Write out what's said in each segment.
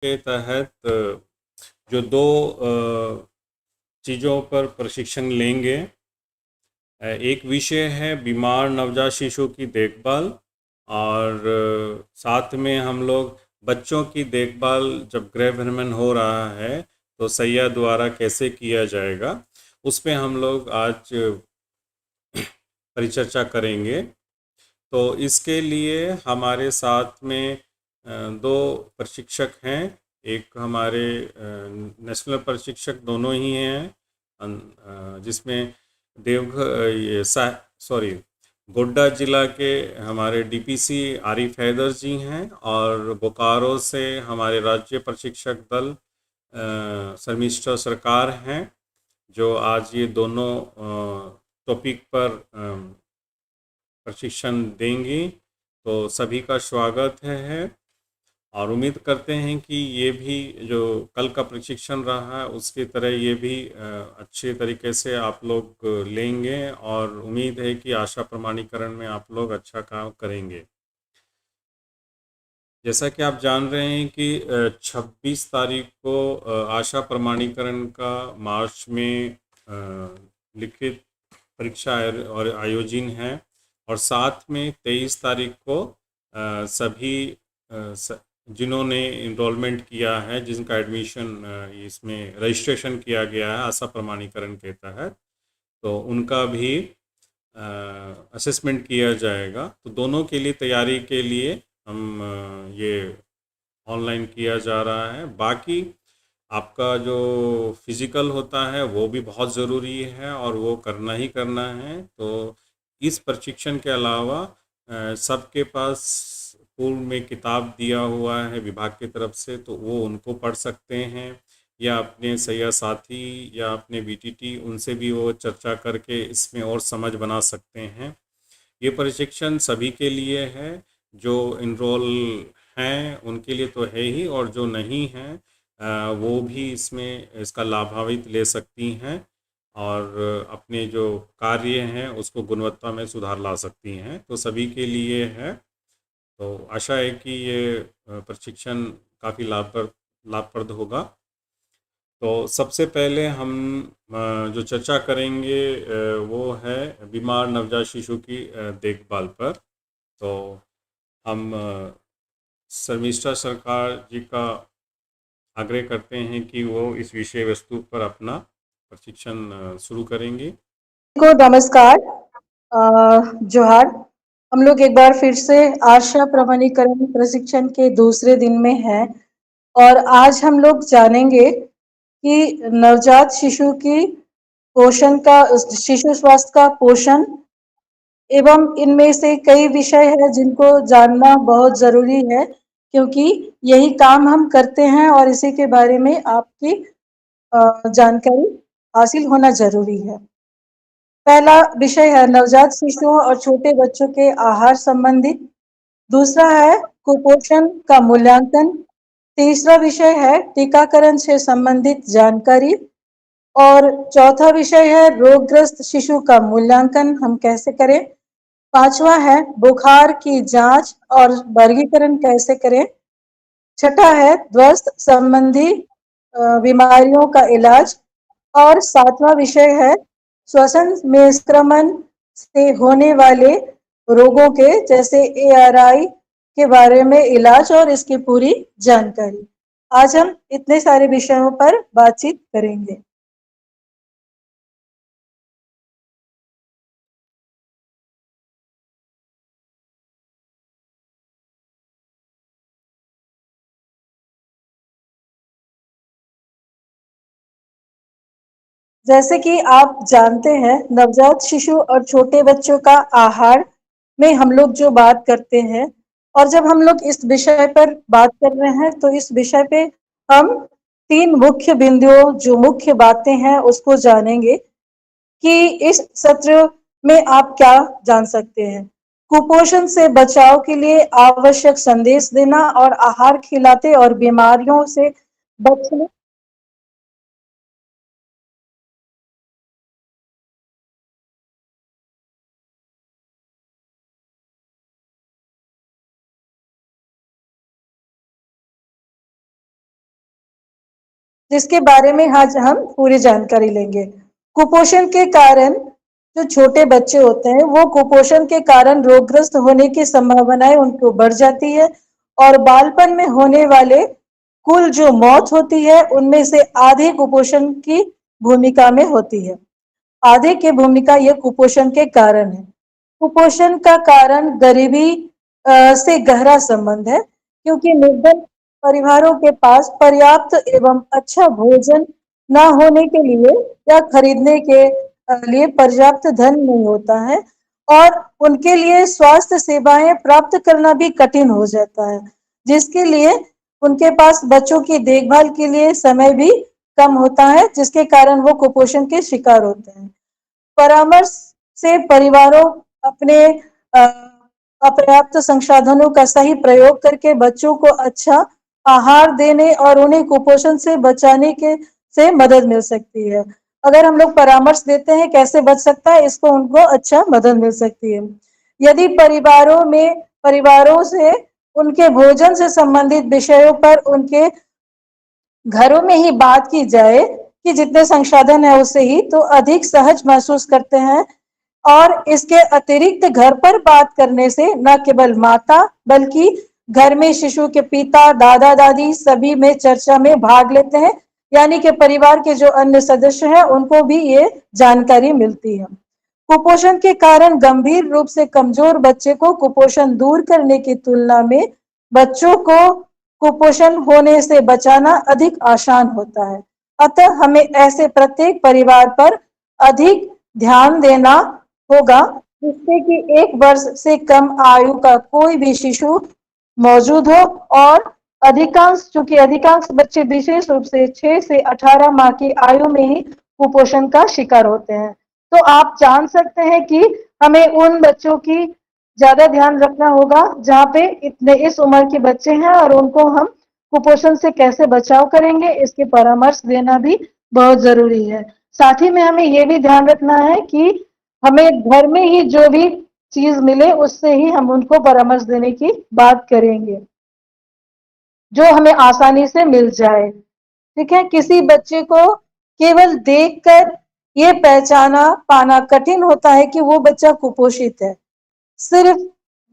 के तहत जो दो चीज़ों पर प्रशिक्षण लेंगे। एक विषय है बीमार नवजात शिशु की देखभाल, और साथ में हम लोग बच्चों की देखभाल जब गृह भ्रमण हो रहा है तो सैया द्वारा कैसे किया जाएगा, उस पे हम लोग आज परिचर्चा करेंगे। तो इसके लिए हमारे साथ में दो प्रशिक्षक हैं। एक हमारे नेशनल प्रशिक्षक दोनों ही हैं, जिसमें ये सॉरी गोड्डा जिला के हमारे डीपीसी आरिफ हैदर जी हैं, और बोकारो से हमारे राज्य प्रशिक्षक दल शर्मिष्ठा सरकार हैं, जो आज ये दोनों टॉपिक पर प्रशिक्षण देंगी। तो सभी का स्वागत है, और उम्मीद करते हैं कि ये भी जो कल का प्रशिक्षण रहा है उसकी तरह ये भी अच्छे तरीके से आप लोग लेंगे, और उम्मीद है कि आशा प्रमाणीकरण में आप लोग अच्छा काम करेंगे। जैसा कि आप जान रहे हैं कि 26 तारीख को आशा प्रमाणीकरण का मार्च में लिखित परीक्षा और आयोजन है, और साथ में 23 तारीख को सभी जिन्होंने इनरोलमेंट किया है, जिनका एडमिशन इसमें रजिस्ट्रेशन किया गया है आशा प्रमाणीकरण के तहत, तो उनका भी असेसमेंट किया जाएगा। तो दोनों के लिए तैयारी के लिए हम ये ऑनलाइन किया जा रहा है। बाकी आपका जो फिज़िकल होता है वो भी बहुत ज़रूरी है, और वो करना ही करना है। तो इस प्रशिक्षण के अलावा सबके पास पूर्व में किताब दिया हुआ है विभाग की तरफ से, तो वो उनको पढ़ सकते हैं, या अपने सैया साथी या अपने बीटीटी उनसे भी वो चर्चा करके इसमें और समझ बना सकते हैं। ये प्रशिक्षण सभी के लिए है, जो इनरोल हैं उनके लिए तो है ही, और जो नहीं हैं वो भी इसमें इसका लाभान्वित ले सकती हैं, और अपने जो कार्य हैं उसको गुणवत्ता में सुधार ला सकती हैं। तो सभी के लिए है। तो आशा है कि ये प्रशिक्षण काफ़ी लाभप्रद होगा। तो सबसे पहले हम जो चर्चा करेंगे वो है बीमार नवजात शिशु की देखभाल पर। तो हम शर्मिष्ठा सरकार जी का आग्रह करते हैं कि वो इस विषय वस्तु पर अपना प्रशिक्षण शुरू करेंगी। को नमस्कार, जोहार। हम लोग एक बार फिर से आशा प्रमाणीकरण प्रशिक्षण के दूसरे दिन में हैं, और आज हम लोग जानेंगे कि नवजात शिशु की पोषण का शिशु स्वास्थ्य का पोषण एवं इनमें से कई विषय हैं जिनको जानना बहुत ज़रूरी है, क्योंकि यही काम हम करते हैं और इसी के बारे में आपकी जानकारी हासिल होना ज़रूरी है। पहला विषय है नवजात शिशुओं और छोटे बच्चों के आहार संबंधी। दूसरा है कुपोषण का मूल्यांकन। तीसरा विषय है टीकाकरण से संबंधित जानकारी। और चौथा विषय है रोगग्रस्त शिशु का मूल्यांकन हम कैसे करें। पांचवा है बुखार की जांच और वर्गीकरण कैसे करें। छठा है ध्वस्त संबंधी बीमारियों का इलाज। और सातवां विषय है श्वसन में संक्रमण से होने वाले रोगों के जैसे ARI के बारे में इलाज और इसकी पूरी जानकारी। आज हम इतने सारे विषयों पर बातचीत करेंगे। जैसे कि आप जानते हैं, नवजात शिशु और छोटे बच्चों का आहार में हम लोग जो बात करते हैं, और जब हम लोग इस विषय पर बात कर रहे हैं तो इस विषय पे हम तीन मुख्य बिंदुओं जो मुख्य बातें हैं उसको जानेंगे कि इस सत्र में आप क्या जान सकते हैं। कुपोषण से बचाव के लिए आवश्यक संदेश देना और आहार खिलाते और बीमारियों से बचने जिसके बारे में आज हम पूरी जानकारी लेंगे। कुपोषण के कारण जो छोटे बच्चे होते हैं वो कुपोषण के कारण रोगग्रस्त होने की संभावनाएं उनको बढ़ जाती है और बालपन में होने वाले कुल जो मौत होती है उनमें से आधी कुपोषण की भूमिका में होती है। आधे की भूमिका यह कुपोषण के कारण है। कुपोषण का कारण गरीबी से गहरा संबंध है क्योंकि निर्धन परिवारों के पास पर्याप्त एवं अच्छा भोजन न होने के लिए या खरीदने के लिए पर्याप्त धन नहीं होता है और उनके लिए स्वास्थ्य सेवाएं प्राप्त करना भी कठिन हो जाता है, जिसके लिए उनके पास बच्चों की देखभाल के लिए समय भी कम होता है, जिसके कारण वो कुपोषण के शिकार होते हैं। परामर्श से परिवारों अपने अपर्याप्त संसाधनों का सही प्रयोग करके बच्चों को अच्छा आहार देने और उन्हें कुपोषण से बचाने के से मदद मिल सकती है। अगर हम लोग परामर्श देते हैं कैसे बच सकता है, इसको उनको अच्छा मदद मिल सकती है। यदि परिवारों से उनके भोजन से संबंधित विषयों पर उनके घरों में ही बात की जाए कि जितने संसाधन है उससे ही तो अधिक सहज महसूस करते हैं और इसके अतिरिक्त घर पर बात करने से न केवल माता बल्कि घर में शिशु के पिता दादा दादी सभी में चर्चा में भाग लेते हैं, यानी कि परिवार के जो अन्य सदस्य हैं उनको भी ये जानकारी मिलती है। कुपोषण के कारण गंभीर रूप से कमजोर बच्चे को कुपोषण दूर करने की तुलना में बच्चों को कुपोषण होने से बचाना अधिक आसान होता है। अतः हमें ऐसे प्रत्येक परिवार पर अधिक ध्यान देना होगा जिससे कि 1 वर्ष से कम आयु का कोई भी शिशु मौजूद हो और चूंकि अधिकांश बच्चे विशेष रूप से 6 से 18 माह की आयु में ही कुपोषण का शिकार होते हैं। तो आप जान सकते हैं कि हमें उन बच्चों की ज्यादा ध्यान रखना होगा जहाँ पे इतने इस उम्र के बच्चे हैं और उनको हम कुपोषण से कैसे बचाव करेंगे इसके परामर्श देना भी बहुत जरूरी है। साथ ही में हमें ये भी ध्यान रखना है कि हमें घर में ही जो भी चीज मिले उससे ही हम उनको परामर्श देने की बात करेंगे जो हमें आसानी से मिल जाए। ठीक है, किसी बच्चे को केवल देखकर ये पहचाना पाना कठिन होता है कि वो बच्चा कुपोषित है। सिर्फ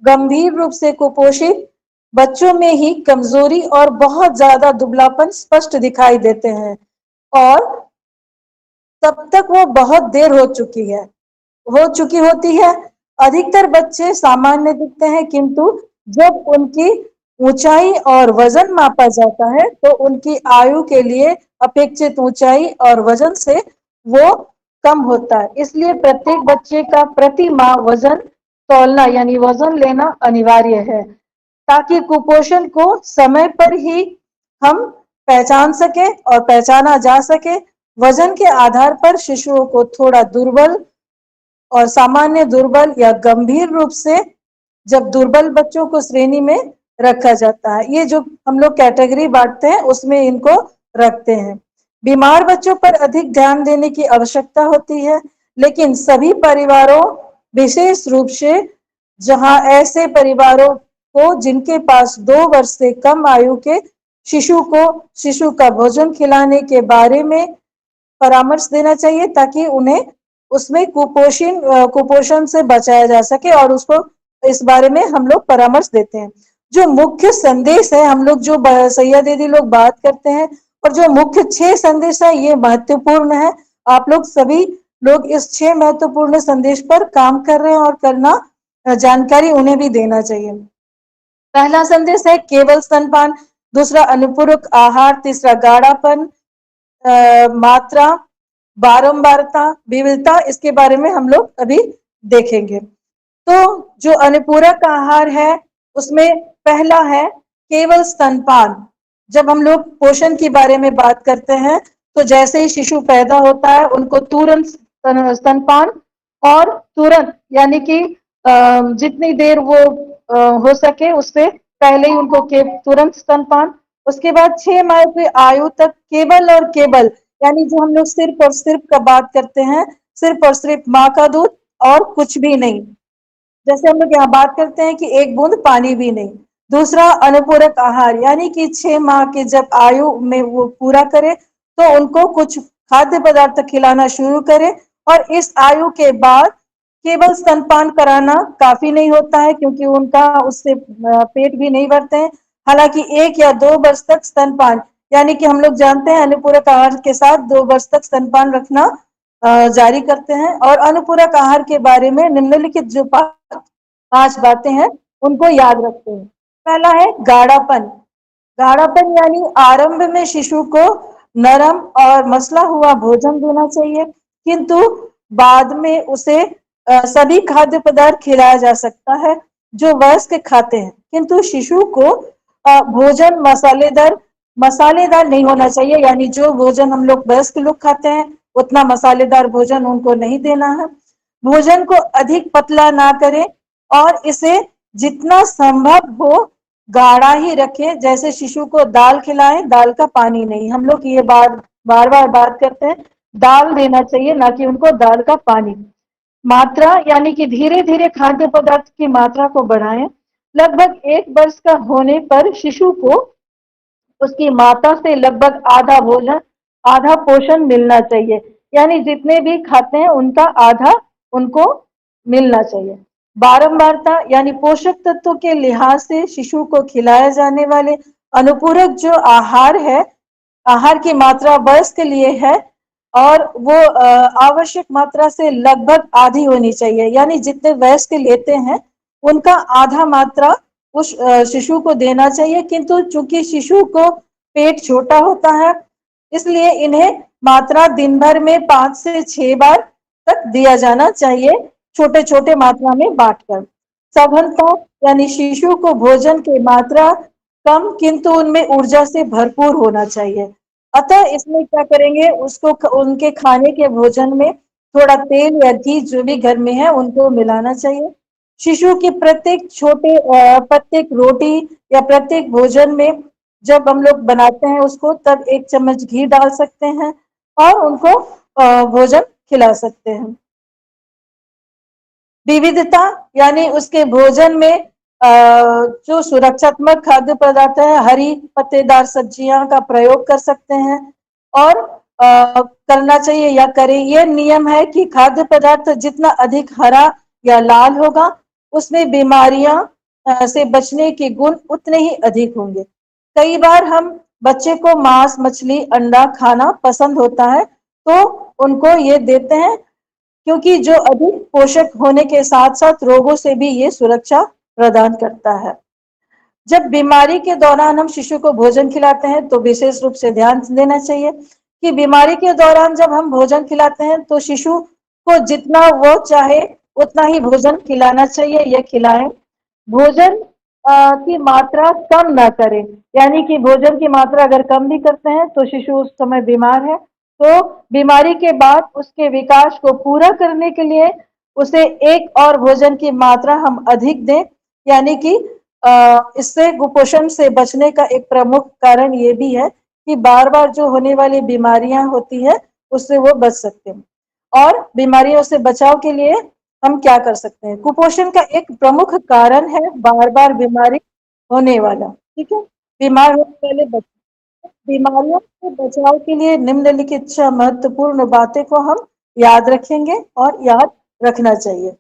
गंभीर रूप से कुपोषित बच्चों में ही कमजोरी और बहुत ज्यादा दुबलापन स्पष्ट दिखाई देते हैं और तब तक वो बहुत देर हो चुकी होती है। अधिकतर बच्चे सामान्य दिखते हैं किंतु जब उनकी ऊंचाई और वजन मापा जाता है तो उनकी आयु के लिए अपेक्षित ऊंचाई और वजन से वो कम होता है। इसलिए प्रत्येक बच्चे का प्रति माह वजन तौलना यानी वजन लेना अनिवार्य है ताकि कुपोषण को समय पर ही हम पहचान सके और पहचाना जा सके। वजन के आधार पर शिशुओं को थोड़ा दुर्बल और सामान्य दुर्बल या गंभीर रूप से जब दुर्बल बच्चों को श्रेणी में रखा जाता है। ये जो हम लोग कैटेगरी बांटते हैं उसमें इनको रखते हैं। बीमार बच्चों पर अधिक ध्यान देने की आवश्यकता होती है, लेकिन सभी परिवारों विशेष रूप से जहां ऐसे परिवारों को जिनके पास 2 वर्ष से कम आयु के शिशु का भोजन खिलाने के बारे में परामर्श देना चाहिए ताकि उन्हें उसमें कुपोषण से बचाया जा सके और उसको इस बारे में हम लोग परामर्श देते हैं। जो मुख्य संदेश है हम लोग जो सैया दीदी लोग बात करते हैं और जो मुख्य 6 संदेश है ये महत्वपूर्ण है। आप लोग सभी लोग इस 6 महत्वपूर्ण संदेश पर काम कर रहे हैं और करना जानकारी उन्हें भी देना चाहिए। पहला संदेश है केवल स्तनपान, दूसरा अनुपूरक आहार, तीसरा गाढ़ापन, मात्रा, बारंबारता, विविधता, इसके बारे में हम लोग अभी देखेंगे। तो जो अनुपूरक आहार है उसमें पहला है केवल स्तनपान। जब हम लोग पोषण के बारे में बात करते हैं तो जैसे ही शिशु पैदा होता है उनको तुरंत स्तनपान और तुरंत यानी कि जितनी देर वो हो सके उससे पहले ही उनको तुरंत स्तनपान। उसके बाद 6 माह की आयु तक केवल और केवल यानी जो हम लोग सिर्फ और सिर्फ का बात करते हैं सिर्फ और सिर्फ माँ का दूध और कुछ भी नहीं। जैसे हम लोग यहाँ बात करते हैं कि एक बूंद पानी भी नहीं। दूसरा अनुपूरक आहार यानी कि 6 माह के जब आयु में वो पूरा करे तो उनको कुछ खाद्य पदार्थ खिलाना शुरू करें। और इस आयु के बाद केवल स्तनपान कराना काफी नहीं होता है, क्योंकि उनका उससे पेट भी नहीं भरते हैं। हालांकि 1 या 2 वर्ष तक स्तनपान, यानी कि हम लोग जानते हैं अनुपूरक आहार के साथ 2 वर्ष तक स्तनपान रखना जारी करते हैं। और अनुपूरक आहार के बारे में निम्नलिखित जो 5 बातें हैं उनको याद रखते हैं। पहला है गाढ़ापन। गाढ़ापन यानी आरंभ में शिशु को नरम और मसला हुआ भोजन देना चाहिए, किंतु बाद में उसे सभी खाद्य पदार्थ खिलाया जा सकता है जो वयस्क खाते हैं, किंतु शिशु को भोजन मसालेदार नहीं होना चाहिए। यानी जो भोजन हम लोग वयस्क लोग खाते हैं उतना मसालेदार भोजन उनको नहीं देना है। भोजन को अधिक पतला ना करें और इसे जितना संभव हो गाढ़ा ही रखें। जैसे शिशु को दाल खिलाएं, दाल का पानी नहीं। हम लोग ये बार बार बात करते हैं, दाल देना चाहिए ना कि उनको दाल का पानी। मात्रा यानी कि धीरे धीरे खाद्य पदार्थ की मात्रा को बढ़ाएं। लगभग 1 वर्ष का होने पर शिशु को उसकी माता से लगभग आधा पोषण मिलना चाहिए। यानी जितने भी खाते हैं उनका आधा उनको मिलना चाहिए। बारंबारता यानी पोषक तत्वों के लिहाज से शिशु को खिलाए जाने वाले अनुपूरक जो आहार है, आहार की मात्रा वयस्क के लिए है और वो आवश्यक मात्रा से लगभग आधी होनी चाहिए। यानी जितने वयस्क लेते हैं उनका आधा मात्रा उस शिशु को देना चाहिए। किंतु चूंकि शिशु को पेट छोटा होता है, इसलिए इन्हें मात्रा दिन भर में 5 से 6 बार तक दिया जाना चाहिए, छोटे छोटे मात्रा में बांटकर। सघनता यानी शिशु को भोजन की मात्रा कम किंतु उनमें ऊर्जा से भरपूर होना चाहिए। अतः इसमें क्या करेंगे, उसको उनके खाने के भोजन में थोड़ा तेल या घी जो भी घर में है उनको मिलाना चाहिए। शिशु की प्रत्येक रोटी या प्रत्येक भोजन में जब हम लोग बनाते हैं उसको, तब 1 चम्मच घी डाल सकते हैं और उनको भोजन खिला सकते हैं। विविधता यानी उसके भोजन में जो सुरक्षात्मक खाद्य पदार्थ है, हरी पत्तेदार सब्जियां का प्रयोग कर सकते हैं और करना चाहिए या करें। यह नियम है कि खाद्य पदार्थ जितना अधिक हरा या लाल होगा उसमें बीमारियां से बचने के गुण उतने ही अधिक होंगे। कई बार हम बच्चे को मांस, मछली, अंडा खाना पसंद होता है तो उनको ये देते हैं, क्योंकि जो अधिक पोषक होने के साथ साथ रोगों से भी ये सुरक्षा प्रदान करता है। जब बीमारी के दौरान हम शिशु को भोजन खिलाते हैं तो विशेष रूप से ध्यान देना चाहिए कि बीमारी के दौरान जब हम भोजन खिलाते हैं तो शिशु को जितना वो चाहे उतना ही भोजन खिलाना चाहिए या खिलाएं। भोजन की मात्रा कम ना करें, यानी कि भोजन की मात्रा अगर कम भी करते हैं तो शिशु उस समय बीमार है, तो बीमारी के बाद उसके विकास को पूरा करने के लिए उसे एक और भोजन की मात्रा हम अधिक दें। यानी कि इससे कुपोषण से बचने का एक प्रमुख कारण ये भी है कि बार बार जो होने वाली बीमारियां होती है उससे वो बच सकते हैं। और बीमारियों से बचाव के लिए हम क्या कर सकते हैं? कुपोषण का एक प्रमुख कारण है बार बार बीमारी होने वाला। ठीक है, बीमार होने वाले बच्चे। बीमारियों से बचाव के लिए निम्नलिखित 6 महत्वपूर्ण बातें को हम याद रखेंगे और याद रखना चाहिए।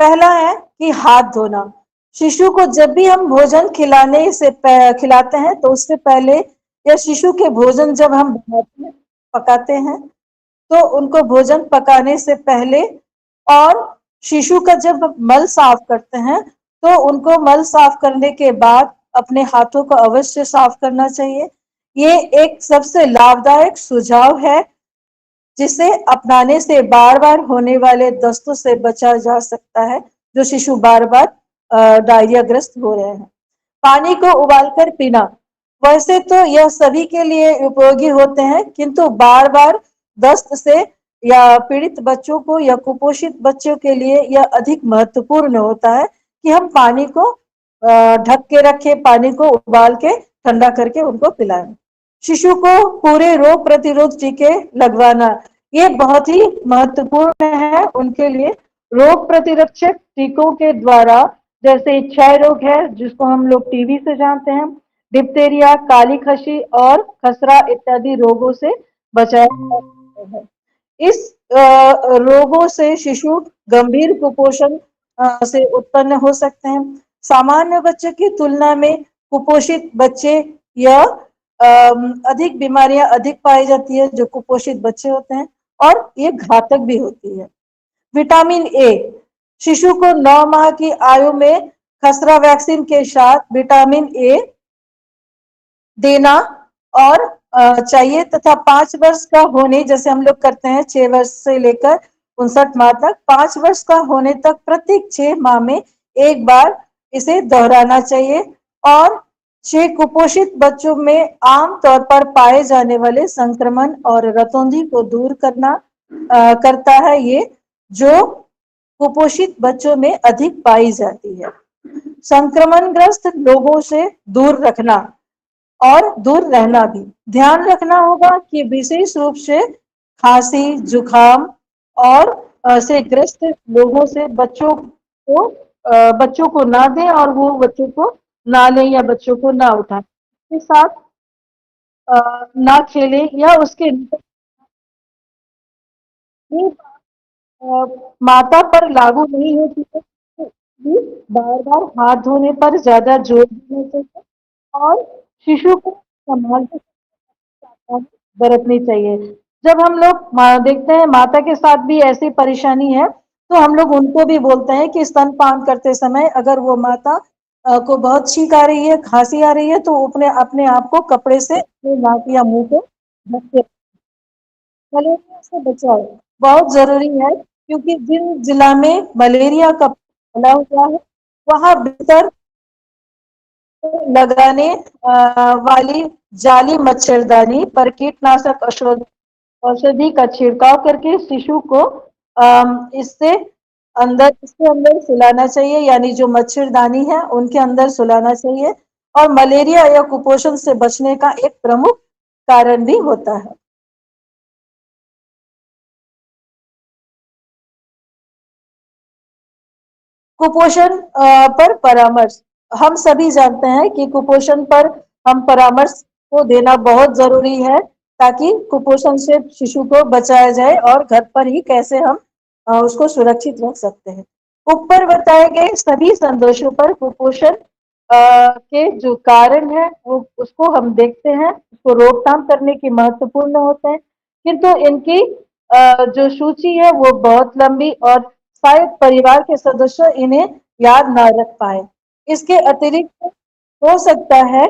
पहला है कि हाथ धोना। शिशु को जब भी हम भोजन खिलाते हैं तो उससे पहले या शिशु के भोजन जब हम पकाते हैं तो उनको भोजन पकाने से पहले और शिशु का जब मल साफ करते हैं तो उनको मल साफ करने के बाद अपने हाथों को अवश्य साफ करना चाहिए। ये एक सबसे लाभदायक सुझाव है जिसे अपनाने से बार बार होने वाले दस्तों से बचा जा सकता है, जो शिशु बार बार डायरिया ग्रस्त हो रहे हैं। पानी को उबालकर पीना। वैसे तो यह सभी के लिए उपयोगी होते हैं, किंतु बार बार दस्त से या पीड़ित बच्चों को या कुपोषित बच्चों के लिए यह अधिक महत्वपूर्ण होता है कि हम पानी को ढक के रखें, पानी को उबाल के ठंडा करके उनको पिलाएं। शिशु को पूरे रोग प्रतिरोध टीके लगवाना, ये बहुत ही महत्वपूर्ण है उनके लिए। रोग प्रतिरक्षक टीकों के द्वारा जैसे क्षय रोग है जिसको हम लोग टीबी से जानते हैं, डिप्थीरिया, काली खसी और खसरा इत्यादि रोगों से बचाया जा सकता है। इस रोगों से शिशु गंभीर कुपोषण से उत्पन्न हो सकते हैं। सामान्य बच्चों की तुलना में कुपोषित बच्चे या अधिक बीमारियां अधिक पाई जाती है जो कुपोषित बच्चे होते हैं और ये घातक भी होती है। विटामिन ए, शिशु को 9 माह की आयु में खसरा वैक्सीन के साथ विटामिन ए देना और चाहिए तथा 5 वर्ष का होने, जैसे हम लोग करते हैं 6 वर्ष से लेकर 59 माह तक, 5 वर्ष का होने तक प्रत्येक 6 माह में एक बार इसे दोहराना चाहिए। और 6 कुपोषित बच्चों में आमतौर पर पाए जाने वाले संक्रमण और रतौंधी को दूर करता है ये, जो कुपोषित बच्चों में अधिक पाई जाती है। संक्रमणग्रस्त लोगों से दूर रखना और दूर रहना भी ध्यान रखना होगा कि विशेष रूप से खांसी, जुखाम और से ग्रस्त लोगों से बच्चों को ना दें और वो बच्चों को ना लें या बच्चों को ना उठाएं, उसके साथ ना खेलें या उसके ये माता पर लागू नहीं होती है। बार बार हाथ धोने पर ज्यादा जोर देना चाहिए और शिशु को संभाल के बरतनी चाहिए। जब हम लोग देखते हैं माता के साथ भी ऐसी परेशानी है तो हम लोग उनको भी बोलते हैं कि स्तनपान करते समय अगर वो माता को बहुत छींक आ रही है, खांसी आ रही है तो अपने अपने आप को कपड़े से अपने नाक या मुंह को ढक के मलेरिया से बचाओ बहुत जरूरी है, क्योंकि जिन जिला में मलेरिया का फैला हुआ है वहां बेहतर लगाने वाली जाली मच्छरदानी पर कीटनाशक औषधि का छिड़काव करके शिशु को इसके अंदर सुलाना चाहिए, यानी जो मच्छरदानी है उनके अंदर सुलाना चाहिए। और मलेरिया या कुपोषण से बचने का एक प्रमुख कारण भी होता है। कुपोषण पर परामर्श, हम सभी जानते हैं कि कुपोषण पर हम परामर्श को देना बहुत जरूरी है ताकि कुपोषण से शिशु को बचाया जाए और घर पर ही कैसे हम उसको सुरक्षित रख सकते हैं। ऊपर बताए गए सभी संदेशों पर कुपोषण के जो कारण है वो उसको हम देखते हैं, उसको रोकथाम करने की महत्वपूर्ण होता है, किंतु इनकी जो सूची है वो बहुत लंबी और शायद परिवार के सदस्य इन्हें याद ना रख पाए। इसके अतिरिक्त हो सकता है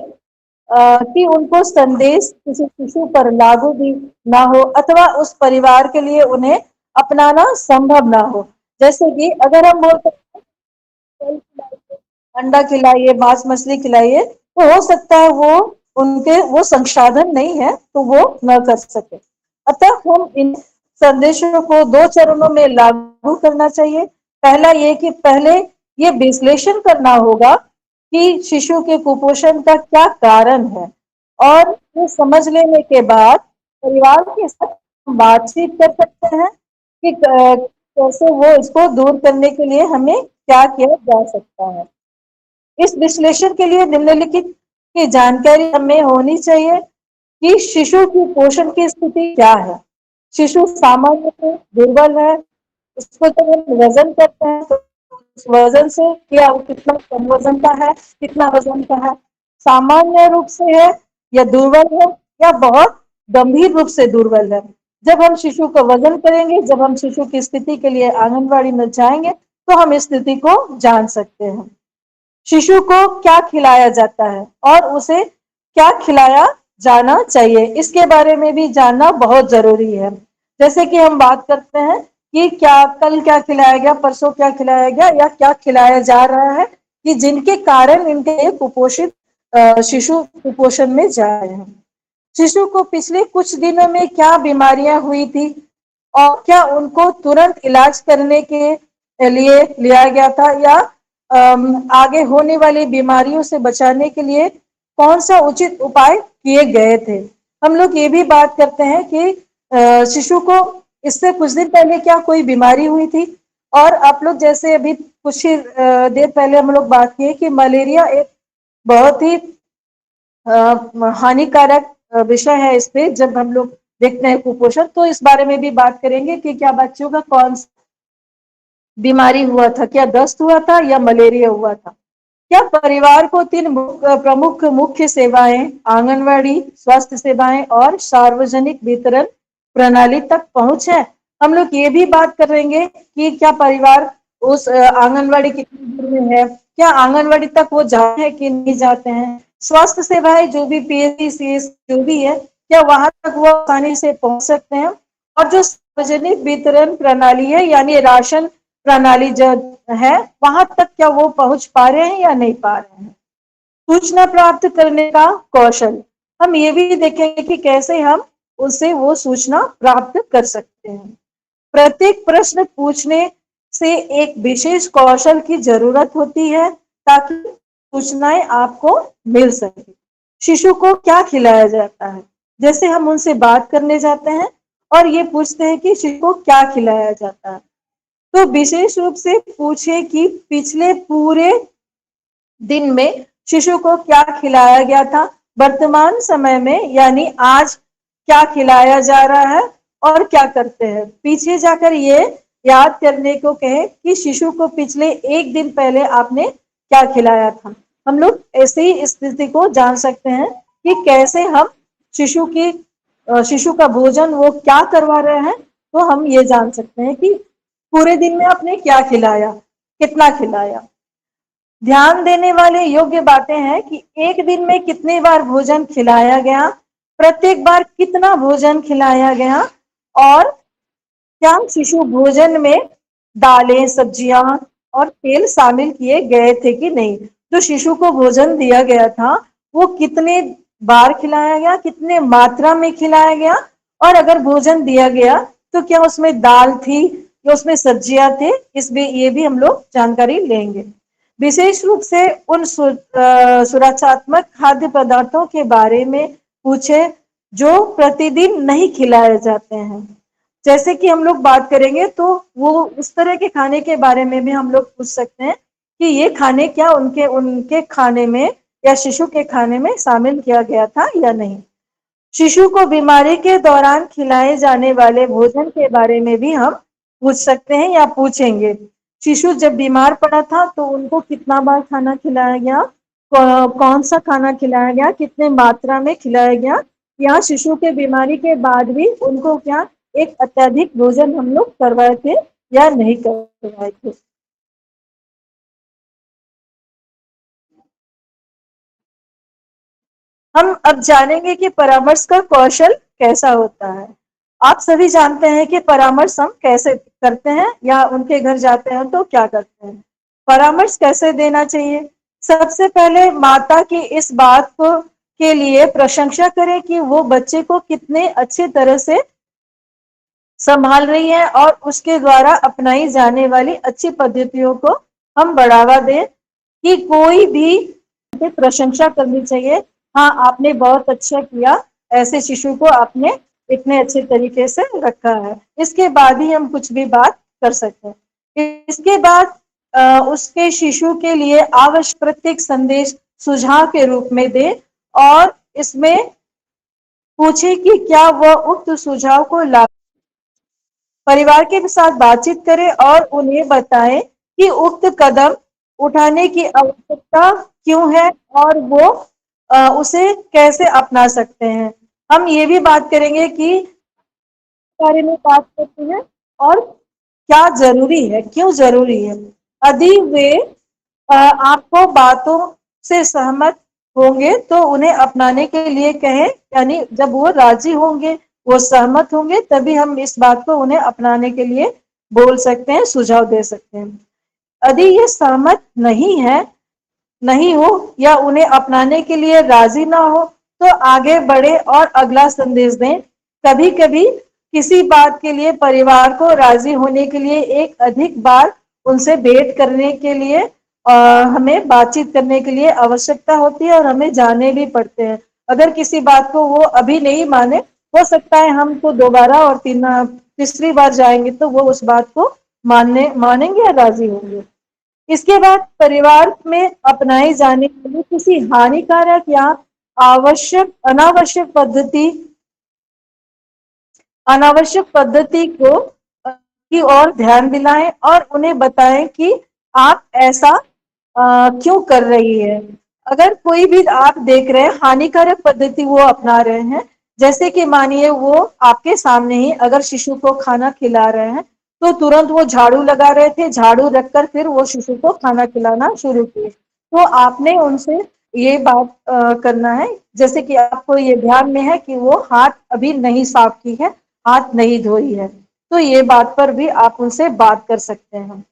कि उनको संदेश किसी शिशु पर लागू भी ना हो अथवा उस परिवार के लिए उन्हें अपनाना संभव ना हो। जैसे कि अगर हम बोलते हैं अंडा खिलाइए, मांस मछली खिलाइए, तो हो सकता है वो संसाधन नहीं है तो वो न कर सके। अतः हम इन संदेशों को 2 चरणों में लागू करना चाहिए। पहला ये कि पहले ये विश्लेषण करना होगा कि शिशु के कुपोषण का क्या कारण है, और ये समझ लेने के बाद परिवार के साथ बातचीत कर सकते हैं कि कैसे वो इसको दूर करने के लिए हमें क्या किया जा सकता है। इस विश्लेषण के लिए निम्नलिखित की जानकारी हमें होनी चाहिए कि शिशु की पोषण की स्थिति क्या है। शिशु सामान्य से दुर्बल है, उसको जब हम वजन करते हैं तो उस वजन से क्या वो कितना कम वजन का है, कितना वजन का है, सामान्य रूप से है या दुर्बल है या बहुत गंभीर रूप से दुर्बल है। जब हम शिशु का वजन करेंगे, जब हम शिशु की स्थिति के लिए आंगनबाड़ी में जाएंगे तो हम इस स्थिति को जान सकते हैं। शिशु को क्या खिलाया जाता है और उसे क्या खिलाया जाना चाहिए, इसके बारे में भी जानना बहुत जरूरी है। जैसे कि हम बात करते हैं कि क्या कल क्या खिलाया गया, परसों क्या खिलाया गया या क्या खिलाया जा रहा है, कि जिनके कारण इनके कुपोषित शिशु कुपोषण में जा रहे हैं। शिशु को पिछले कुछ दिनों में क्या बीमारियां हुई थी और क्या उनको तुरंत इलाज करने के लिए लिया गया था या आगे होने वाली बीमारियों से बचाने के लिए कौन सा उचित उपाय किए गए थे। हम लोग ये भी बात करते हैं कि शिशु को इससे कुछ दिन पहले क्या कोई बीमारी हुई थी, और आप लोग जैसे अभी कुछ ही देर पहले हम लोग बात किए कि मलेरिया एक बहुत ही हानिकारक विषय है। इस पे जब हम लोग देखते हैं कुपोषण, तो इस बारे में भी बात करेंगे कि क्या बच्चों का कौन सा बीमारी हुआ था, क्या दस्त हुआ था या मलेरिया हुआ था। क्या परिवार को तीन प्रमुख मुख्य सेवाएं, आंगनवाड़ी, स्वास्थ्य सेवाएं और सार्वजनिक वितरण प्रणाली तक पहुंच है। हम लोग ये भी बात करेंगे कि क्या परिवार उस आंगनवाड़ी कितनी दूर में है, क्या आंगनवाड़ी तक वो जाते हैं कि नहीं जाते हैं। स्वास्थ्य सेवाएं जो भी पीएचसी सीएस जो भी है, क्या वहां तक वो आसानी से पहुंच सकते हैं। और जो सार्वजनिक वितरण प्रणाली है यानी राशन प्रणाली जो है, वहां तक क्या वो पहुंच पा रहे हैं या नहीं पा रहे हैं। सूचना प्राप्त करने का कौशल, हम ये भी देखेंगे कि कैसे हम उससे वो सूचना प्राप्त कर सकते हैं। प्रत्येक प्रश्न पूछने से एक विशेष कौशल की जरूरत होती है ताकि सूचनाएं आपको मिल सके। शिशु को क्या खिलाया जाता है, जैसे हम उनसे बात करने जाते हैं और ये पूछते हैं कि शिशु को क्या खिलाया जाता है, तो विशेष रूप से पूछे कि पिछले पूरे दिन में शिशु को क्या खिलाया गया था, वर्तमान समय में यानी आज क्या खिलाया जा रहा है और क्या करते हैं। पीछे जाकर ये याद करने को कहे कि शिशु को पिछले एक दिन पहले आपने क्या खिलाया था। हम लोग ऐसे ही स्थिति को जान सकते हैं कि कैसे हम शिशु की शिशु का भोजन वो क्या करवा रहे हैं, तो हम ये जान सकते हैं कि पूरे दिन में आपने क्या खिलाया, कितना खिलाया। ध्यान देने वाले योग्य बातें हैं कि एक दिन में कितनी बार भोजन खिलाया गया, प्रत्येक बार कितना भोजन खिलाया गया, और क्या शिशु भोजन में दालें, सब्जियां और तेल शामिल किए गए थे कि नहीं। जो शिशु को भोजन दिया गया था वो कितने बार खिलाया गया, कितने मात्रा में खिलाया गया, और अगर भोजन दिया गया तो क्या उसमें दाल थी या उसमें सब्जियां थे, इसमें ये भी हम लोग जानकारी लेंगे। विशेष रूप से उन सुरक्षात्मक खाद्य पदार्थों के बारे में पूछे जो प्रतिदिन नहीं खिलाए जाते हैं। जैसे कि हम लोग बात करेंगे तो वो उस तरह के खाने के बारे में भी हम लोग पूछ सकते हैं कि ये खाने क्या उनके उनके खाने में या शिशु के खाने में शामिल किया गया था या नहीं। शिशु को बीमारी के दौरान खिलाए जाने वाले भोजन के बारे में भी हम पूछ सकते हैं या पूछेंगे। शिशु जब बीमार पड़ा था तो उनको कितना बार खाना खिलाया गया, कौन सा खाना खिलाया गया, कितने मात्रा में खिलाया गया, या शिशु के बीमारी के बाद भी उनको क्या एक अत्यधिक भोजन हम लोग करवाए थे या नहीं करवाए थे। हम अब जानेंगे कि परामर्श का कौशल कैसा होता है। आप सभी जानते हैं कि परामर्श हम कैसे करते हैं या उनके घर जाते हैं तो क्या करते हैं। परामर्श कैसे देना चाहिए, सबसे पहले माता की इस बात को के लिए प्रशंसा करें कि वो बच्चे को कितने अच्छे तरह से संभाल रही है और उसके द्वारा अपनाई जाने वाली अच्छी पद्धतियों को हम बढ़ावा दें। कि कोई भी प्रशंसा करनी चाहिए, हाँ आपने बहुत अच्छा किया, ऐसे शिशु को आपने इतने अच्छे तरीके से रखा है, इसके बाद ही हम कुछ भी बात कर सकते हैं। इसके बाद उसके शिशु के लिए आवश्यक प्रत्येक संदेश सुझाव के रूप में दे और इसमें पूछे कि क्या वह उक्त सुझाव को लागू, परिवार के साथ बातचीत करें और उन्हें बताएं कि उक्त कदम उठाने की आवश्यकता क्यों है और वो उसे कैसे अपना सकते हैं। हम ये भी बात करेंगे कि बारे में बात करते हैं और क्या जरूरी है, क्यों जरूरी है। यदि वे आपको बातों से सहमत होंगे तो उन्हें अपनाने के लिए कहें, यानी जब वो राजी होंगे, वो सहमत होंगे, तभी हम इस बात को उन्हें अपनाने के लिए बोल सकते हैं, सुझाव दे सकते हैं। यदि ये सहमत नहीं हो या उन्हें अपनाने के लिए राजी ना हो तो आगे बढ़े और अगला संदेश दें। कभी कभी किसी बात के लिए परिवार को राजी होने के लिए एक अधिक बार उनसे भेंट करने के लिए हमें बातचीत करने के लिए आवश्यकता होती है और हमें जाने भी पड़ते हैं। अगर किसी बात को वो अभी नहीं माने, हो सकता है हमको दोबारा और तीसरी बार जाएंगे तो वो उस बात को मानेंगे या राजी होंगे? इसके बाद परिवार में अपनाई जाने वाली किसी हानिकारक या अनावश्यक पद्धति को की ओर ध्यान दिलाएं और उन्हें बताएं कि आप ऐसा क्यों कर रही है। अगर कोई भी आप देख रहे हैं हानिकारक पद्धति वो अपना रहे हैं, जैसे कि मानिए वो आपके सामने ही अगर शिशु को खाना खिला रहे हैं तो तुरंत वो झाड़ू लगा रहे थे, झाड़ू रखकर फिर वो शिशु को खाना खिलाना शुरू किए, तो आपने उनसे ये बात करना है, जैसे कि आपको ये ध्यान में है कि वो हाथ अभी नहीं साफ की है, हाथ नहीं धोई है, तो ये बात पर भी आप उनसे बात कर सकते हैं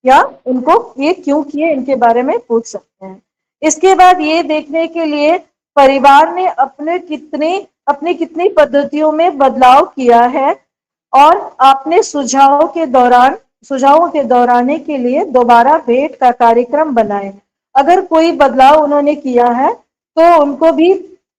या उनको ये क्यों किए इनके बारे में पूछ सकते हैं। इसके बाद ये देखने के लिए परिवार ने अपने कितनी पद्धतियों में बदलाव किया है और आपने सुझावों के दोहराने के लिए दोबारा भेंट का कार्यक्रम बनाए। अगर कोई बदलाव उन्होंने किया है तो उनको भी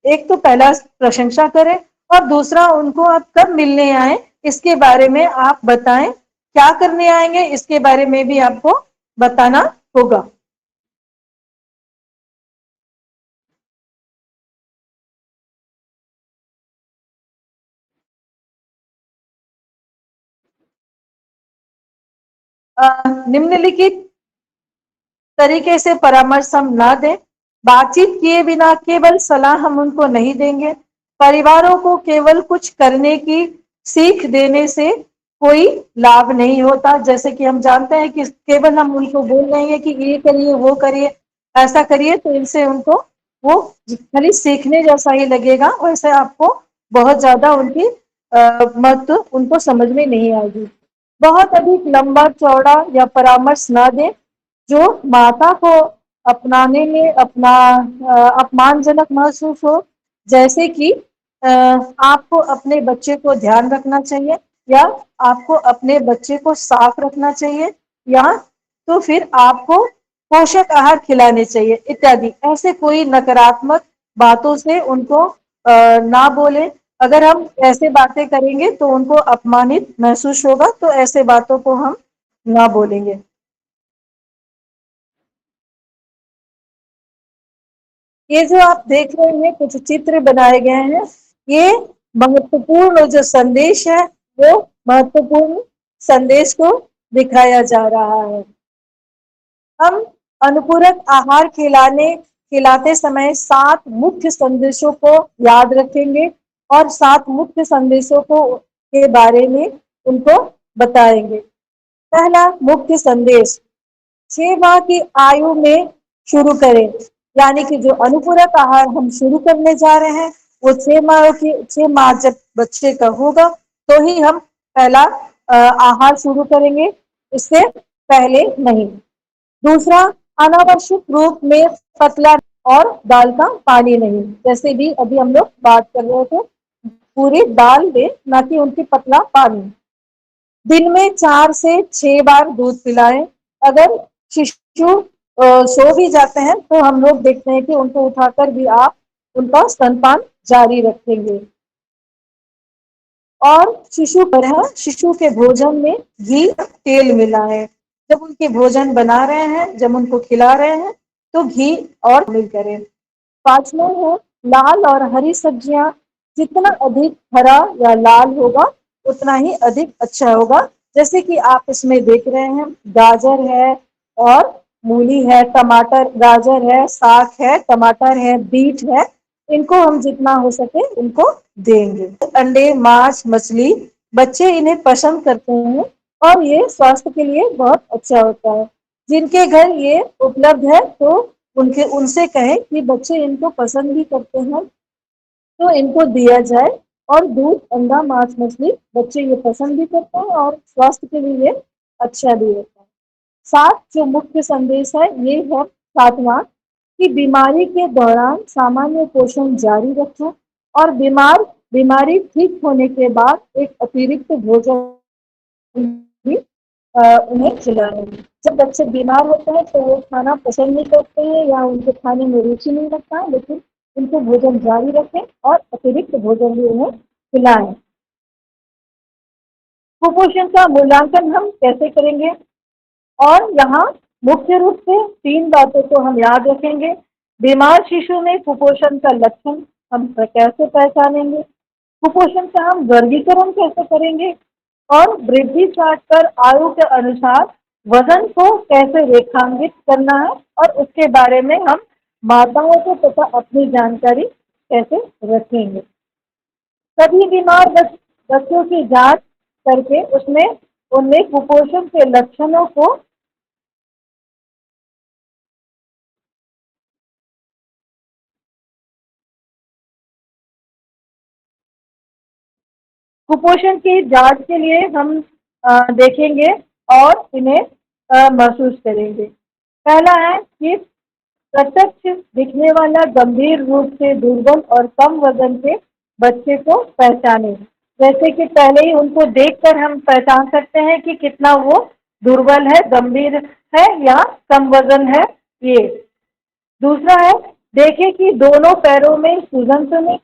एक तो पहला प्रशंसा करें और दूसरा उनको आप कब मिलने आए इसके बारे में आप बताएं, क्या करने आएंगे इसके बारे में भी आपको बताना होगा। निम्नलिखित तरीके से परामर्श हम ना दें। बातचीत किए बिना केवल सलाह हम उनको नहीं देंगे। परिवारों को केवल कुछ करने की सीख देने से कोई लाभ नहीं होता। जैसे कि हम जानते हैं कि केवल हम उनको बोल देंगे कि ये करिए, वो करिए, ऐसा करिए, तो इनसे उनको वो खाली सीखने जैसा ही लगेगा, वैसे आपको बहुत ज्यादा उनकी महत्व उनको समझ में नहीं आएगी। बहुत अधिक लंबा चौड़ा या परामर्श ना दें जो माता को अपनाने में अपमानजनक महसूस हो, जैसे कि आपको अपने बच्चे को ध्यान रखना चाहिए या आपको अपने बच्चे को साफ रखना चाहिए या तो फिर आपको पोषक आहार खिलाने चाहिए इत्यादि। ऐसे कोई नकारात्मक बातों से उनको ना बोले। अगर हम ऐसे बातें करेंगे तो उनको अपमानित महसूस होगा, तो ऐसे बातों को हम ना बोलेंगे। ये जो आप देख रहे हैं कुछ चित्र बनाए गए हैं, ये महत्वपूर्ण जो संदेश है वो महत्वपूर्ण संदेश को दिखाया जा रहा है। हम अनुपूरक आहार खिलाते समय 7 मुख्य संदेशों को याद रखेंगे और 7 मुख्य संदेशों को के बारे में उनको बताएंगे। पहला मुख्य संदेश, 6 माह की आयु में शुरू करें, यानी कि जो अनुपूरक आहार हम शुरू करने जा रहे हैं वो 6 माह जब बच्चे का होगा तो ही हम पहला आहार शुरू करेंगे, इससे पहले नहीं। दूसरा, अनावश्यक रूप में पतला और दाल का पानी नहीं, जैसे भी अभी हम लोग बात कर रहे थे, पूरी दाल में, ना कि उनकी पतला पानी। दिन में 4 से 6 बार दूध पिलाएं। अगर शिशु सो भी जाते हैं तो हम लोग देखते हैं कि उनको उठाकर भी आप उनका स्तनपान जारी रखेंगे। और शिशु के भोजन में घी तेल मिलाएं। जब उनके भोजन बना रहे हैं, जब उनको खिला रहे हैं तो घी और शामिल करें। पांचवा है, लाल और हरी सब्जियां जितना अधिक हरा या लाल होगा उतना ही अधिक अच्छा होगा। जैसे कि आप इसमें देख रहे हैं, गाजर है और मूली है, टमाटर, गाजर है, साग है, टमाटर है, बीट है, इनको हम जितना हो सके इनको देंगे। अंडे, मांस, मछली, बच्चे इन्हें पसंद करते हैं और ये स्वास्थ्य के लिए बहुत अच्छा होता है। जिनके घर ये उपलब्ध है तो उनके उनसे कहें कि बच्चे इनको पसंद भी करते हैं तो इनको दिया जाए। और दूध, अंडा, मांस, मछली बच्चे ये पसंद भी करते हैं और स्वास्थ्य के लिए ये अच्छा भी होता है। 7 जो मुख्य संदेश है ये है, 7वां, कि बीमारी के दौरान सामान्य पोषण जारी रखें और बीमारी ठीक होने के बाद एक अतिरिक्त भोजन भी उन्हें खिलाएं। जब बच्चे बीमार होते हैं तो वो खाना पसंद नहीं करते हैं या उनके खाने में रुचि नहीं रखता है, लेकिन उनको भोजन जारी रखें और अतिरिक्त भोजन भी उन्हें खिलाएं। कुपोषण का मूल्यांकन हम कैसे करेंगे? और यहाँ मुख्य रूप से 3 बातों को हम याद रखेंगे। बीमार शिशु में कुपोषण का लक्षण हम कैसे पहचानेंगे? कुपोषण का हम वर्गीकरण कैसे करेंगे? और वृद्धि चार्ट पर आयु के अनुसार वजन को कैसे रेखांकित करना है और उसके बारे में हम माताओं को तथा अपनी जानकारी कैसे रखेंगे? सभी बीमार बच्चों की जांच करके उसमें उनमें कुपोषण के लक्षणों को कुपोषण की जांच के लिए हम देखेंगे और इन्हें महसूस करेंगे। पहला है कि प्रत्यक्ष दिखने वाला गंभीर रूप से दुर्बल और कम वजन के बच्चे को पहचानें। जैसे कि पहले ही उनको देखकर हम पहचान सकते हैं कि कितना वो दुर्बल है, गंभीर है या कम वजन है ये। दूसरा है, देखें कि दोनों पैरों में सूजन तो नहीं,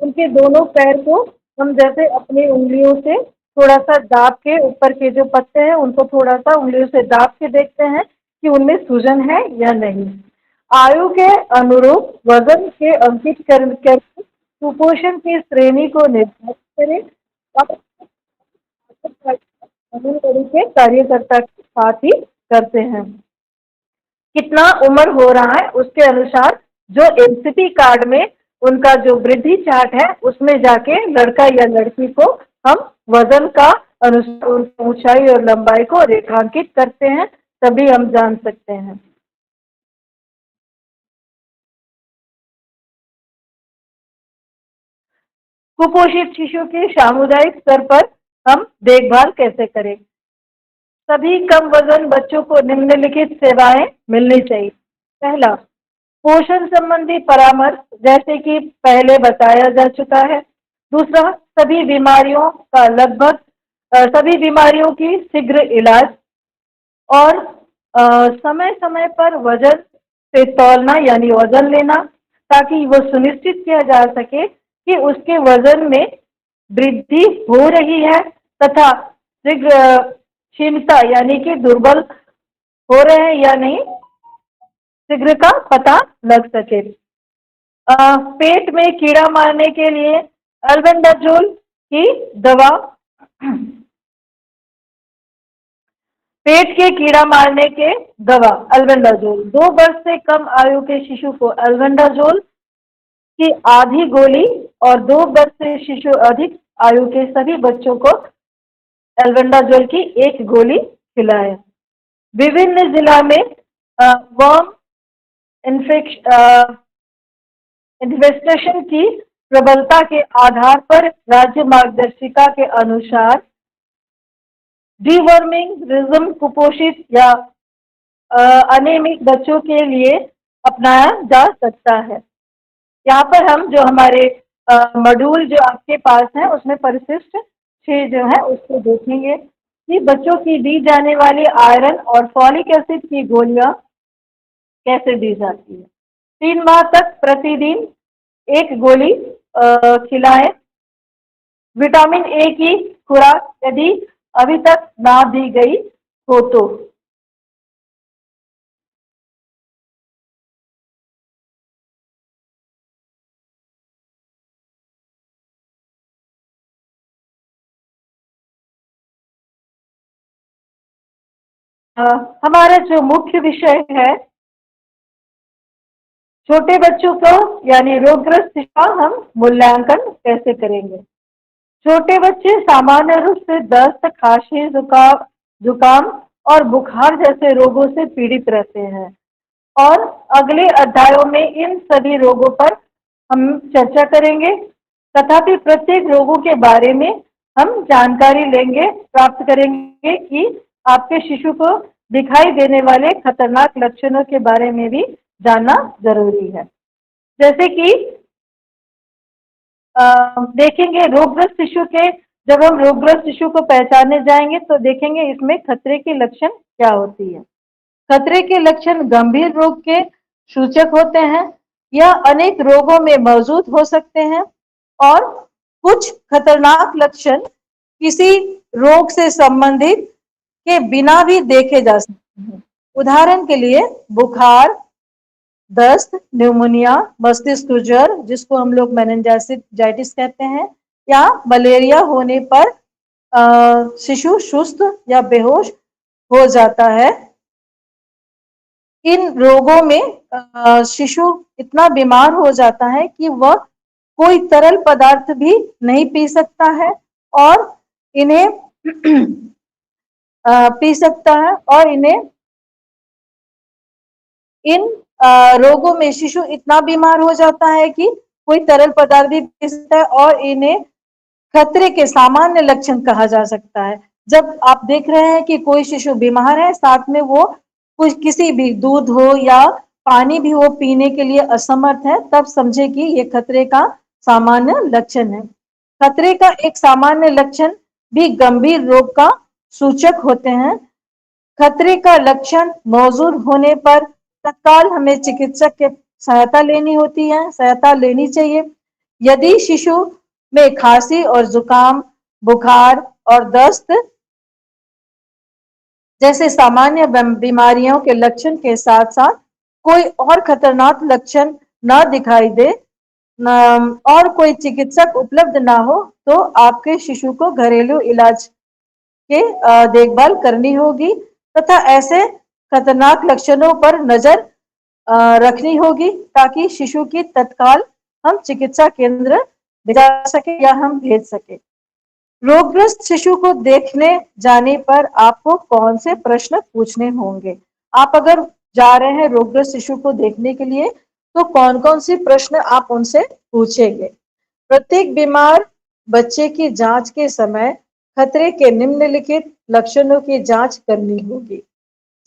उनके दोनों पैर को हम जैसे अपनी उंगलियों से थोड़ा सा दाब के, ऊपर के जो पत्ते हैं उनको थोड़ा सा उंगलियों से दाब के देखते हैं कि उनमें सूजन है या नहीं। आयु के अनुरूप वजन के अंकित कर कुपोषण की श्रेणी को निर्धारित करें और आंगनबाड़ी के कार्यकर्ता के साथ ही करते हैं। कितना उम्र हो रहा है उसके अनुसार जो एनसीपी कार्ड में उनका जो वृद्धि चार्ट है उसमें जाके लड़का या लड़की को हम वजन का अनुसार उनकी ऊंचाई और लंबाई को रेखांकित करते हैं, तभी हम जान सकते हैं। कुपोषित शिशु के सामुदायिक स्तर पर हम देखभाल कैसे करें? सभी कम वजन बच्चों को निम्नलिखित सेवाएं मिलनी चाहिए। पहला, पोषण संबंधी परामर्श जैसे कि पहले बताया जा चुका है। दूसरा, सभी बीमारियों की शीघ्र इलाज और समय समय पर वजन से तौलना यानी वजन लेना, ताकि वो सुनिश्चित किया जा सके कि उसके वजन में वृद्धि हो रही है तथा शीघ्र क्षीणता यानी कि दुर्बल हो रहे हैं या नहीं, शीघ्र का पता लग सके। पेट में कीड़ा मारने के लिए अल्बेंडाजोल की दवा, पेट के कीड़ा मारने के दवा अल्बेंडाजोल 2 वर्ष से कम आयु के शिशु को अल्बेंडाजोल की आधी गोली और 2 वर्ष से शिशु अधिक आयु के सभी बच्चों को अल्बेंडाजोल की 1 गोली खिलाएं। विभिन्न जिला में वर्म इन्फेस्टेशन की प्रबलता के आधार पर राज्य मार्गदर्शिका के अनुसार डीवर्मिंग रिज्म कुपोषित या अनेमिक बच्चों के लिए अपनाया जा सकता है। यहाँ पर हम जो हमारे मॉड्यूल जो आपके पास है उसमें परिशिष्ट 6 जो है उसको देखेंगे कि बच्चों की दी जाने वाली आयरन और फॉलिक एसिड की गोलियां कैसे दी जाती है। 3 माह तक प्रतिदिन 1 गोली खिलाएं। विटामिन ए की खुराक यदि अभी तक ना दी गई हो तो। हमारा जो मुख्य विषय है, छोटे बच्चों को यानी रोगग्रस्त का हम मूल्यांकन कैसे करेंगे। छोटे बच्चे सामान्य रूप से दस्त, खांसी, जुकाम और बुखार जैसे रोगों से पीड़ित रहते हैं और अगले अध्यायों में इन सभी रोगों पर हम चर्चा करेंगे। तथापि प्रत्येक रोगों के बारे में हम जानकारी लेंगे, प्राप्त करेंगे कि आपके शिशु को दिखाई देने वाले खतरनाक लक्षणों के बारे में भी जानना जरूरी है। जैसे कि देखेंगे रोगग्रस्त शिशु के, जब हम रोगग्रस्त शिशु को पहचानने जाएंगे तो देखेंगे इसमें खतरे के लक्षण क्या होती है। खतरे के लक्षण गंभीर रोग के सूचक होते हैं या अनेक रोगों में मौजूद हो सकते हैं और कुछ खतरनाक लक्षण किसी रोग से संबंधित के बिना भी देखे जा सकते हैं। उदाहरण के लिए बुखार, दस्त, न्यूमोनिया, मस्तिष्क ज्वर जिसको हम लोग मेनिंजाइटिस कहते हैं, या मलेरिया होने पर शिशु सुस्त या बेहोश हो जाता है। इन रोगों में शिशु इतना बीमार हो जाता है कि वह कोई तरल पदार्थ भी नहीं पी सकता है और इन्हें पी सकता है और इन्हें इन रोगों में शिशु इतना बीमार हो जाता है कि कोई तरल पदार्थ भी पी सकता है और इन्हें खतरे के सामान्य लक्षण कहा जा सकता है। जब आप देख रहे हैं कि कोई शिशु बीमार है, साथ में वो कुछ किसी भी दूध हो या पानी भी वो पीने के लिए असमर्थ है, तब समझे कि ये खतरे का सामान्य लक्षण है। खतरे का एक सामान्य लक्षण भी गंभीर रोग का सूचक होते हैं। खतरे का लक्षण मौजूद होने पर तत्काल हमें चिकित्सक के सहायता लेनी चाहिए। यदि शिशु में खांसी और जुकाम, बुखार और दस्त जैसे सामान्य बीमारियों के लक्षण के साथ साथ कोई और खतरनाक लक्षण न दिखाई दे और कोई चिकित्सक उपलब्ध ना हो, तो आपके शिशु को घरेलू इलाज के देखभाल करनी होगी तथा ऐसे खतरनाक लक्षणों पर नजर रखनी होगी ताकि शिशु की तत्काल हम चिकित्सा केंद्र भेजा सके या हम भेज सके। रोगग्रस्त शिशु को देखने जाने पर आपको कौन से प्रश्न पूछने होंगे? आप अगर जा रहे हैं रोगग्रस्त शिशु को देखने के लिए, तो कौन-कौन से प्रश्न आप उनसे पूछेंगे? प्रत्येक बीमार बच्चे की जांच के समय खतरे के निम्नलिखित लक्षणों की जांच करनी होगी।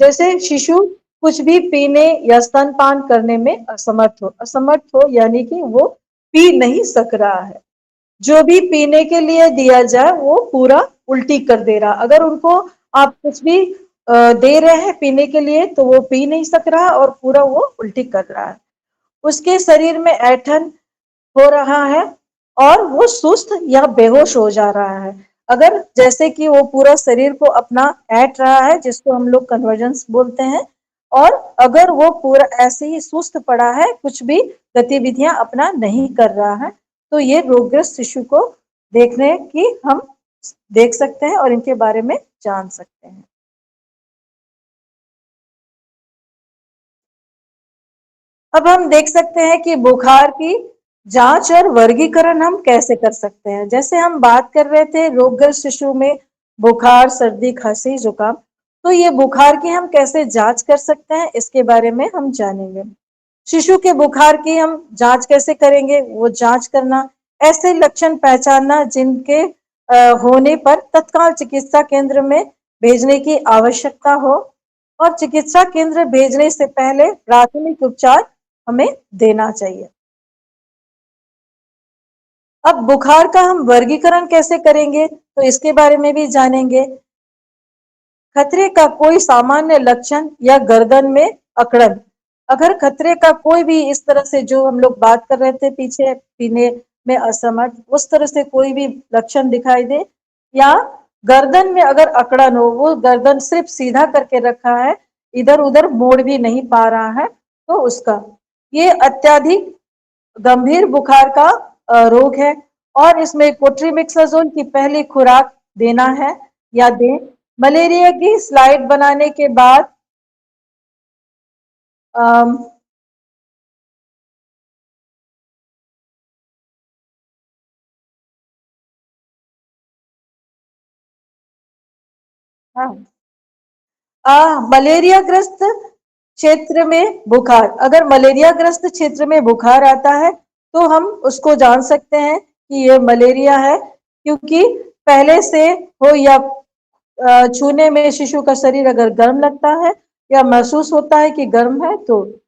जैसे शिशु कुछ भी पीने या स्तनपान करने में असमर्थ हो यानी कि वो पी नहीं सक रहा है। जो भी पीने के लिए दिया जाए वो पूरा उल्टी कर दे रहा। अगर उनको आप कुछ भी दे रहे हैं पीने के लिए तो वो पी नहीं सक रहा और पूरा वो उल्टी कर रहा है। उसके शरीर में ऐंठन हो रहा है और वो सुस्त या बेहोश हो जा रहा है। अगर जैसे कि वो पूरा शरीर को अपना ऐंठ रहा है जिसको हम लोग कन्वर्जेंस बोलते हैं, और अगर वो पूरा ऐसे ही सुस्त पड़ा है, कुछ भी गतिविधियां अपना नहीं कर रहा है, तो ये रोगग्रस्त शिशु को देखने की हम देख सकते हैं और इनके बारे में जान सकते हैं। अब हम देख सकते हैं कि बुखार की जांच और वर्गीकरण हम कैसे कर सकते हैं। जैसे हम बात कर रहे थे रोगग्रस्त शिशु में बुखार, सर्दी, खांसी, जुकाम, तो ये बुखार की हम कैसे जांच कर सकते हैं इसके बारे में हम जानेंगे। शिशु के बुखार की हम जांच कैसे करेंगे? वो जांच करना, ऐसे लक्षण पहचानना जिनके होने पर तत्काल चिकित्सा केंद्र में भेजने की आवश्यकता हो और चिकित्सा केंद्र भेजने से पहले प्राथमिक उपचार हमें देना चाहिए। अब बुखार का हम वर्गीकरण कैसे करेंगे तो इसके बारे में भी जानेंगे। खतरे का कोई सामान्य लक्षण या गर्दन में अकड़न, अगर खतरे का कोई भी इस तरह से जो हम लोग बात कर रहे थे पीछे, पीने में असमर्थ, उस तरह से कोई भी लक्षण दिखाई दे, या गर्दन में अगर अकड़न हो, वो गर्दन सिर्फ सीधा करके रखा है, इधर उधर मोड़ भी नहीं पा रहा है, तो उसका ये अत्यधिक गंभीर बुखार का रोग है और इसमें कोट्रीमिक्साजोल की पहली खुराक देना है या दें। मलेरिया की स्लाइड बनाने के बाद अम, हाँ, मलेरिया ग्रस्त क्षेत्र में बुखार, अगर मलेरिया ग्रस्त क्षेत्र में बुखार आता है तो हम उसको जान सकते हैं कि ये मलेरिया है, क्योंकि पहले से हो या छूने में शिशु का शरीर अगर गर्म लगता है या महसूस होता है कि गर्म है, तो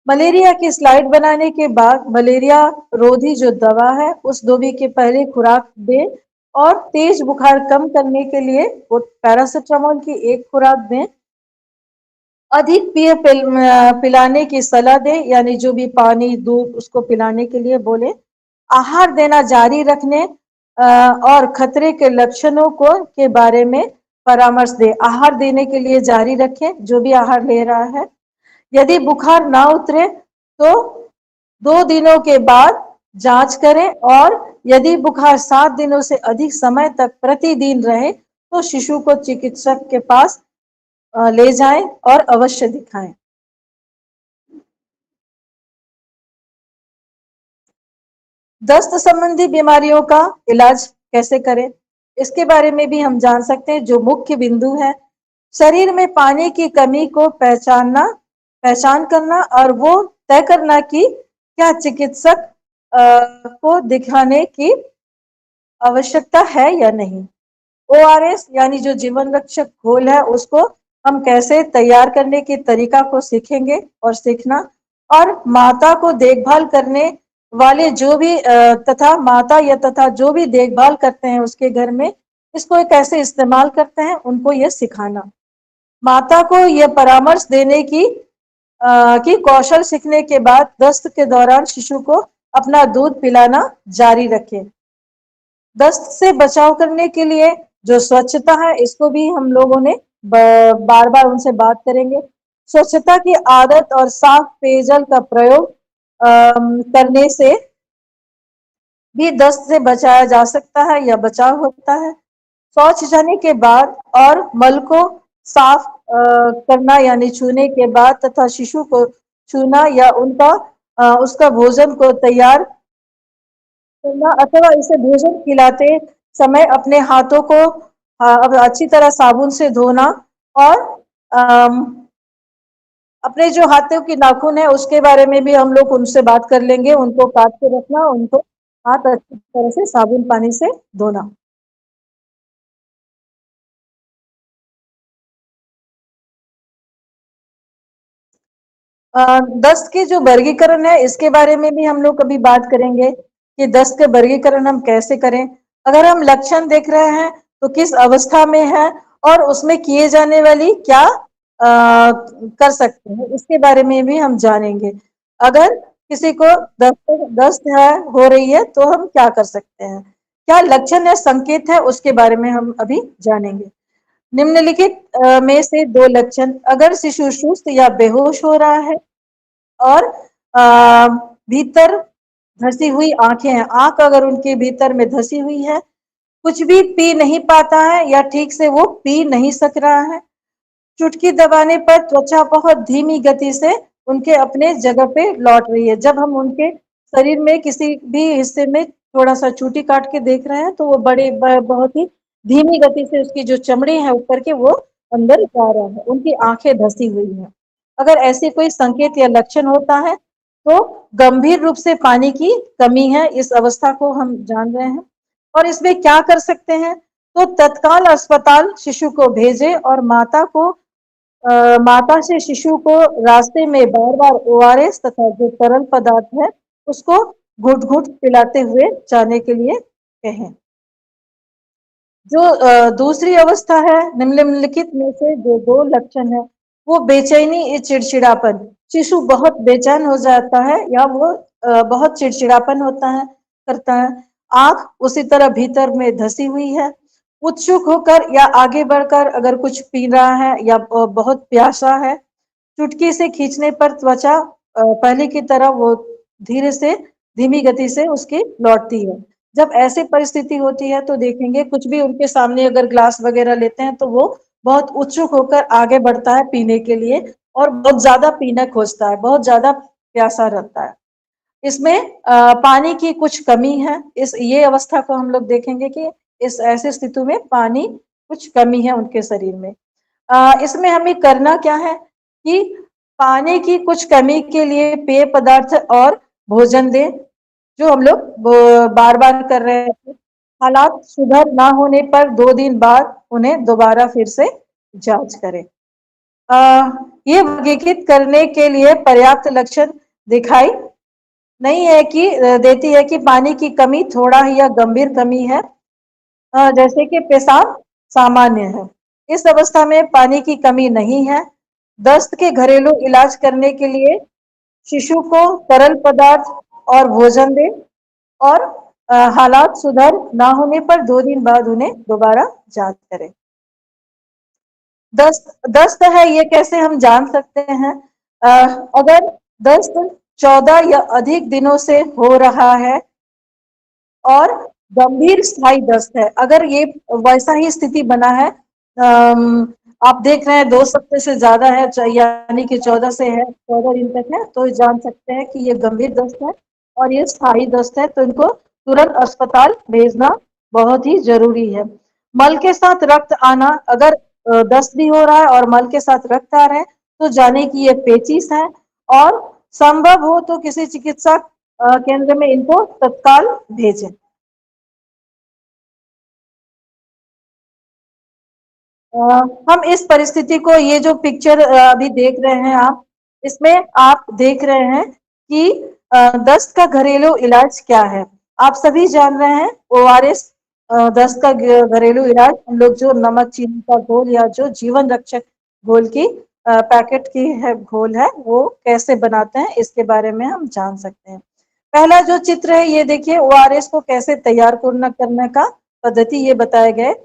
मलेरिया की स्लाइड बनाने के बाद मलेरिया रोधी जो दवा है उस दवा की पहली खुराक दें और तेज बुखार कम करने के लिए वो पैरासिटामोल की एक खुराक दें। अधिक पिलाने की सलाह दें, यानी जो भी पानी दूध उसको पिलाने के लिए बोले। आहार देना जारी रखने और खतरे के लक्षणों को के बारे में परामर्श दे। आहार देने के लिए जारी रखें जो भी आहार ले रहा है। यदि बुखार ना उतरे तो 2 दिनों के बाद जांच करें और यदि बुखार 7 दिनों से अधिक समय तक प्रतिदिन रहे तो शिशु को चिकित्सक के पास ले जाएं और अवश्य दिखाएं। दस्त संबंधी बीमारियों का इलाज कैसे करें, इसके बारे में भी हम जान सकते हैं। जो मुख्य बिंदु है, शरीर में पानी की कमी को पहचान करना और वो तय करना कि क्या चिकित्सक को दिखाने की आवश्यकता है या नहीं। ओआरएस यानी जो जीवन रक्षक घोल है उसको हम कैसे तैयार करने के तरीका को सीखेंगे और सीखना, और माता को देखभाल करने वाले जो भी तथा माता या तथा जो भी देखभाल करते हैं उसके घर में इसको कैसे इस्तेमाल करते हैं उनको ये सिखाना। माता को यह परामर्श देने की कौशल सीखने के बाद दस्त के दौरान शिशु को अपना दूध पिलाना जारी रखें। दस्त से बचाव करने के लिए जो स्वच्छता है इसको भी हम लोगों ने बार बार उनसे बात करेंगे। स्वच्छता की आदत और साफ पेयजल का प्रयोग करने से भी दस्त से बचाया जा सकता है या बचाव होता है। शौच जाने के बाद और मल को साफ करना यानी छूने के बाद तथा शिशु को छूना या उसका भोजन को तैयार करना अथवा इसे भोजन खिलाते समय अपने हाथों को अब अच्छी तरह साबुन से धोना और अम, अपने जो हाथों की नाखून है उसके बारे में भी हम लोग उनसे बात कर लेंगे। उनको काट के रखना, उनको हाथ अच्छी तरह से साबुन पानी से धोना। दस्त के जो वर्गीकरण है इसके बारे में भी हम लोग कभी बात करेंगे कि दस्त के वर्गीकरण हम कैसे करें। अगर हम लक्षण देख रहे हैं तो किस अवस्था में है और उसमें किए जाने वाली क्या कर सकते हैं इसके बारे में भी हम जानेंगे। अगर किसी को दस्त दस्त है हो रही है तो हम क्या कर सकते हैं, क्या लक्षण या संकेत है उसके बारे में हम अभी जानेंगे। निम्नलिखित में से 2 लक्षण, अगर शिशु सुस्त या बेहोश हो रहा है और भीतर धसी हुई आंखें हैं, आंख अगर उनके भीतर में धसी हुई है, कुछ भी पी नहीं पाता है या ठीक से वो पी नहीं सक रहा है, चुटकी दबाने पर त्वचा बहुत धीमी गति से उनके अपने जगह पे लौट रही है। जब हम उनके शरीर में किसी भी हिस्से में थोड़ा सा चूटी काट के देख रहे हैं तो वो बहुत ही धीमी गति से उसकी जो चमड़ी है ऊपर के वो अंदर जा रहा है, उनकी आंखें धसी हुई हैं। अगर ऐसे कोई संकेत या लक्षण होता है तो गंभीर रूप से पानी की कमी है, इस अवस्था को हम जान रहे हैं। और इसमें क्या कर सकते हैं, तो तत्काल अस्पताल शिशु को भेजें और माता से शिशु को रास्ते में बार बार ओआरएस तथा जो तरल पदार्थ है उसको घुट घुट पिलाते हुए जाने के लिए कहें। जो दूसरी अवस्था है, निम्नलिखित में से जो 2 लक्षण है, वो बेचैनी चिड़चिड़ापन, शिशु बहुत बेचैन हो जाता है या वो बहुत चिड़चिड़ापन होता है करता है। आंख उसी तरह भीतर में धसी हुई है, उत्सुक होकर या आगे बढ़कर अगर कुछ पी रहा है या बहुत प्यासा है, चुटकी से खींचने पर त्वचा पहले की तरह वो धीरे से धीमी गति से उसकी लौटती है। जब ऐसी परिस्थिति होती है तो देखेंगे कुछ भी उनके सामने अगर ग्लास वगैरह लेते हैं तो वो बहुत उत्सुक होकर आगे बढ़ता है पीने के लिए और बहुत ज्यादा पीना खोजता है, बहुत ज्यादा प्यासा रहता है। इसमें पानी की कुछ कमी है, इस ये अवस्था को हम लोग देखेंगे कि इस ऐसी स्थिति में पानी कुछ कमी है उनके शरीर में। इसमें हमें करना क्या है कि पानी की कुछ कमी के लिए पेय पदार्थ और भोजन दें, जो हम लोग बार बार कर रहे हैं। हालात सुधर ना होने पर 2 दिन बाद उन्हें दोबारा फिर से जांच करें। ये वर्गीकृत करने के लिए पर्याप्त लक्षण दिखाई नहीं है कि देती है कि पानी की कमी थोड़ा ही या गंभीर कमी है, जैसे कि पेशाब सामान्य है। इस अवस्था में पानी की कमी नहीं है। दस्त के घरेलू इलाज करने के लिए शिशु को तरल पदार्थ और भोजन दें और हालात सुधर ना होने पर 2 दिन बाद उन्हें दोबारा जांच करें। दस्त दस्त है ये कैसे हम जान सकते हैं? अ, अगर दस्त 14 या अधिक दिनों से हो रहा है और गंभीर स्थायी दस्त है, अगर ये वैसा ही स्थिति बना है, आप देख रहे हैं 2 हफ्ते से ज्यादा है, यानी कि 14 से है, 14 दिन तक है, तो जान सकते हैं कि ये गंभीर दस्त है और ये स्थायी दस्त है, तो इनको तुरंत अस्पताल भेजना बहुत ही जरूरी है। मल के साथ रक्त आना, अगर दस्त भी हो रहा है और मल के साथ रक्त आ रहे हैं, तो जाने कि ये पेचिश है और संभव हो तो किसी चिकित्सा केंद्र में इनको तत्काल भेजें। हम इस परिस्थिति को, ये जो पिक्चर अभी देख रहे हैं आप, इसमें आप देख रहे हैं कि दस्त का घरेलू इलाज क्या है। आप सभी जान रहे हैं ओआरएस दस्त का घरेलू इलाज, हम लोग जो नमक चीनी का घोल या जो जीवन रक्षक घोल की पैकेट की है घोल है, वो कैसे बनाते हैं इसके बारे में हम जान सकते हैं। पहला जो चित्र है ये देखिए, ओआरएस को कैसे तैयार करने का पद्धति ये बताया गया है।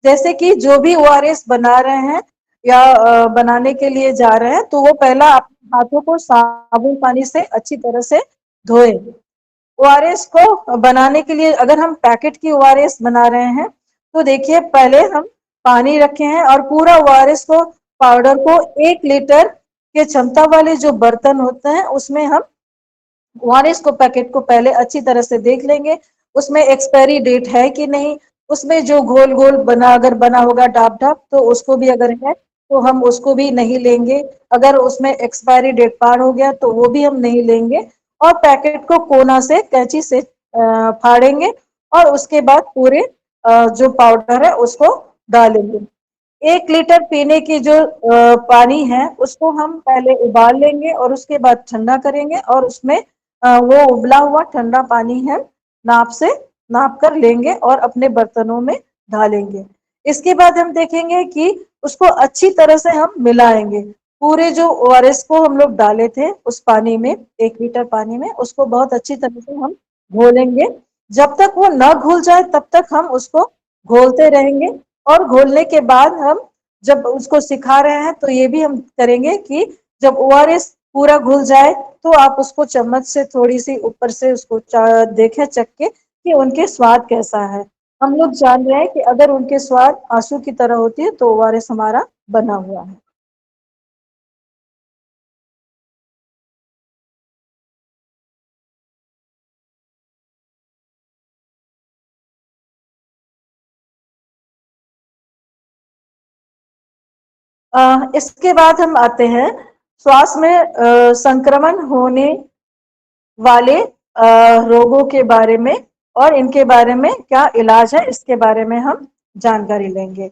जैसे कि जो भी ओआरएस बना रहे हैं या बनाने के लिए जा रहे हैं, तो वो पहला अपने हाथों को साबुन पानी से अच्छी तरह से धोए। ओआरएस को बनाने के लिए अगर हम पैकेट की ओआरएस बना रहे हैं, तो देखिए पहले हम पानी रखे हैं और पूरा ओआरएस को, पाउडर को 1 लीटर के क्षमता वाले जो बर्तन होते हैं उसमें हम ओआरएस को, पैकेट को पहले अच्छी तरह से देख लेंगे, उसमें एक्सपायरी डेट है कि नहीं, उसमें जो घोल घोल बना, अगर बना होगा डाब डाब, तो उसको भी अगर है तो हम उसको भी नहीं लेंगे, अगर उसमें एक्सपायरी डेट पार हो गया तो वो भी हम नहीं लेंगे, और पैकेट को कोना से कैंची से फाड़ेंगे और उसके बाद पूरे जो पाउडर है उसको डालेंगे। 1 लीटर पीने की जो पानी है उसको हम पहले उबाल लेंगे और उसके बाद ठंडा करेंगे और उसमें वो उबला हुआ ठंडा पानी है नाप से नाप कर लेंगे और अपने बर्तनों में डालेंगे। इसके बाद हम देखेंगे कि उसको अच्छी तरह से हम मिलाएंगे। पूरे जो ओआरएस को हम लोग डाले थे उस पानी में, 1 लीटर पानी में, उसको बहुत अच्छी तरह से हम घोलेंगे। जब तक वो न घुल जाए तब तक हम उसको घोलते रहेंगे, और घोलने के बाद हम जब उसको सिखा रहे हैं तो ये भी हम करेंगे कि जब ओआरएस पूरा घुल जाए तो आप उसको चम्मच से थोड़ी सी ऊपर से उसको देखें, चख के कि उनके स्वाद कैसा है। हम लोग जान रहे हैं कि अगर उनके स्वाद आंसू की तरह होती है तो ओआरएस हमारा बना हुआ है। इसके बाद हम आते हैं श्वास में संक्रमण होने वाले रोगों के बारे में, और इनके बारे में क्या इलाज है इसके बारे में हम जानकारी लेंगे।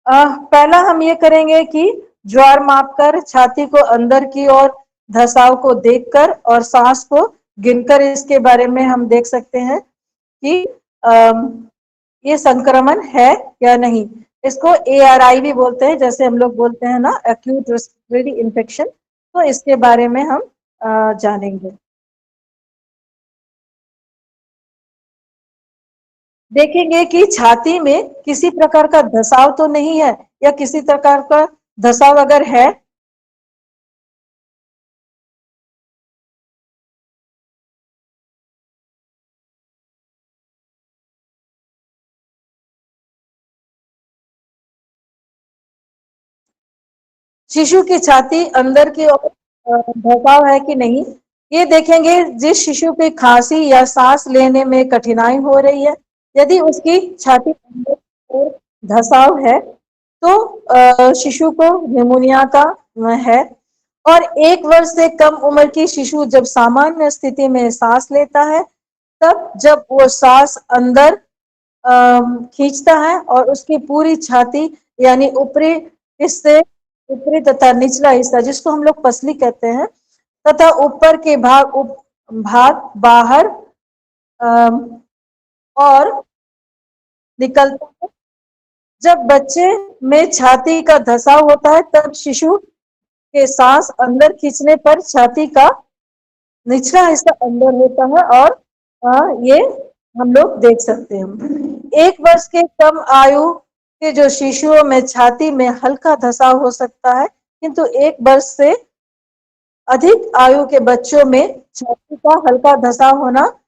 पहला हम ये करेंगे कि ज्वार मापकर, छाती को अंदर की ओर, धसाव को देखकर और सांस को गिनकर इसके बारे में हम देख सकते हैं कि ये संक्रमण है या नहीं। इसको ARI भी बोलते हैं, जैसे हम लोग बोलते हैं ना एक्यूट रेस्पिरेटरी इन्फेक्शन, तो इसके बारे में हम जानेंगे। देखेंगे कि छाती में किसी प्रकार का धसाव तो नहीं है, या किसी प्रकार का धसाव अगर है, शिशु की छाती अंदर की ओर धसाव है कि नहीं, ये देखेंगे। जिस शिशु की खांसी या सांस लेने में कठिनाई हो रही है, यदि उसकी छाती अंदर की ओर धसाव है, तो शिशु को निमोनिया का है। और 1 वर्ष से कम उम्र की शिशु जब सामान्य स्थिति में सांस लेता है, तब जब वो सांस अंदर खींचता है और उसकी पूरी छाती, यानी ऊपरी हिस्से, ऊपरी तथा निचला हिस्सा जिसको हम लोग पसली कहते हैं, तथा ऊपर के भाग बाहर और निकलता है। जब बच्चे में छाती का धसाव होता है तब शिशु के सांस अंदर खींचने पर छाती का निचला हिस्सा अंदर होता है और ये हम लोग देख सकते हैं। 1 वर्ष के कम आयु के जो शिशुओं में छाती में हल्का धसाव हो सकता है, किंतु 1 वर्ष से अधिक आयु के बच्चों में छाती का हल्का धसाव होना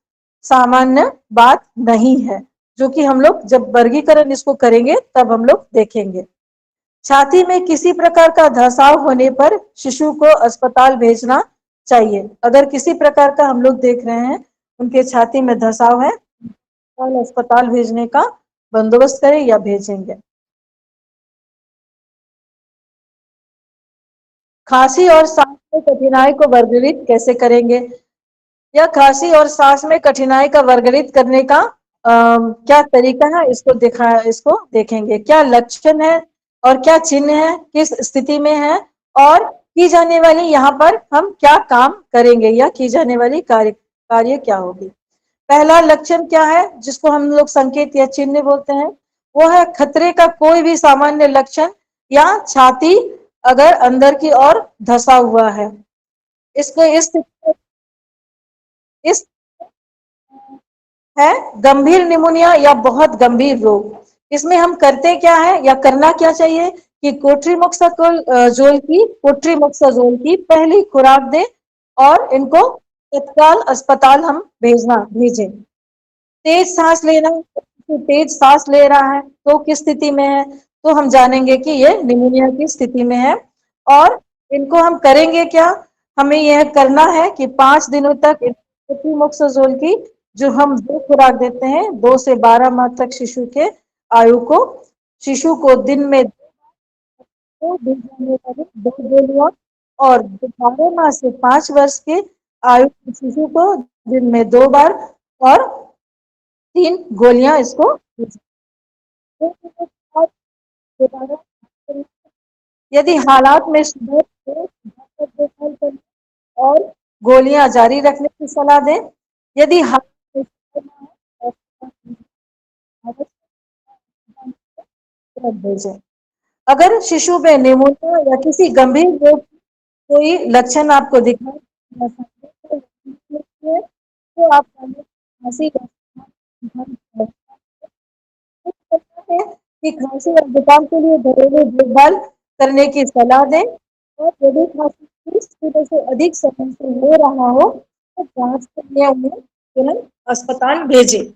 सामान्य बात नहीं है, जो कि हम लोग जब वर्गीकरण इसको करेंगे तब हम लोग देखेंगे। छाती में किसी प्रकार का धसाव होने पर शिशु को अस्पताल भेजना चाहिए। अगर किसी प्रकार का हम लोग देख रहे हैं उनके छाती में धसाव है, तो अस्पताल भेजने का बंदोबस्त करें या भेजेंगे। खांसी और सांस में कठिनाई को वर्गीकृत कैसे करेंगे? या खांसी और सांस में कठिनाई का वर्गीकृत करने का क्या तरीका है, इसको देखेंगे। क्या लक्षण है और क्या चिन्ह है, किस स्थिति में है, और की जाने वाली यहाँ पर हम क्या काम करेंगे या की जाने वाली कार्य क्या होगी। पहला लक्षण क्या है, जिसको हम लोग संकेत या चिन्ह बोलते हैं, वो है खतरे का कोई भी सामान्य लक्षण या छाती अगर अंदर की ओर धसा हुआ है। इसको इस है गंभीर निमोनिया या बहुत गंभीर रोग। इसमें हम करते क्या है या करना क्या चाहिए कि कोट्रीमोक्साजोल की पहली खुराक दें और इनको तत्काल अस्पताल हम भेजें। तेज सांस लेना, तेज सांस ले रहा है तो किस स्थिति में है, तो हम जानेंगे कि ये निमोनिया की स्थिति में है। और इनको हम करेंगे क्या, हमें यह करना है कि 5 दिनों तक कोट्रीमोक्साजोल की जो हम 2 खुराक देते हैं, 2 से 12 माह तक शिशु को दिन में 2 गोलियां और 12 माह से 5 वर्ष के आयु के शिशु को दिन में 2 बार और 3 गोलियां इसको। यदि हालात में सुधार हो, देखभाल करें और गोलियां जारी रखने की सलाह दें। यदि हालात में सुधार ना हो, तुरंत भेजें। अगर शिशु में निमोनिया या किसी गंभीर रोग कोई लक्षण आपको दिखाई तो आप खांसी कि खांसी और जुकाम के लिए घरेलू देखभाल करने की सलाह दें। और यदि खांसी 30 दिनों से अधिक समय से हो रहा हो तो जांच के लिए उन्हें तुरंत अस्पताल भेजें।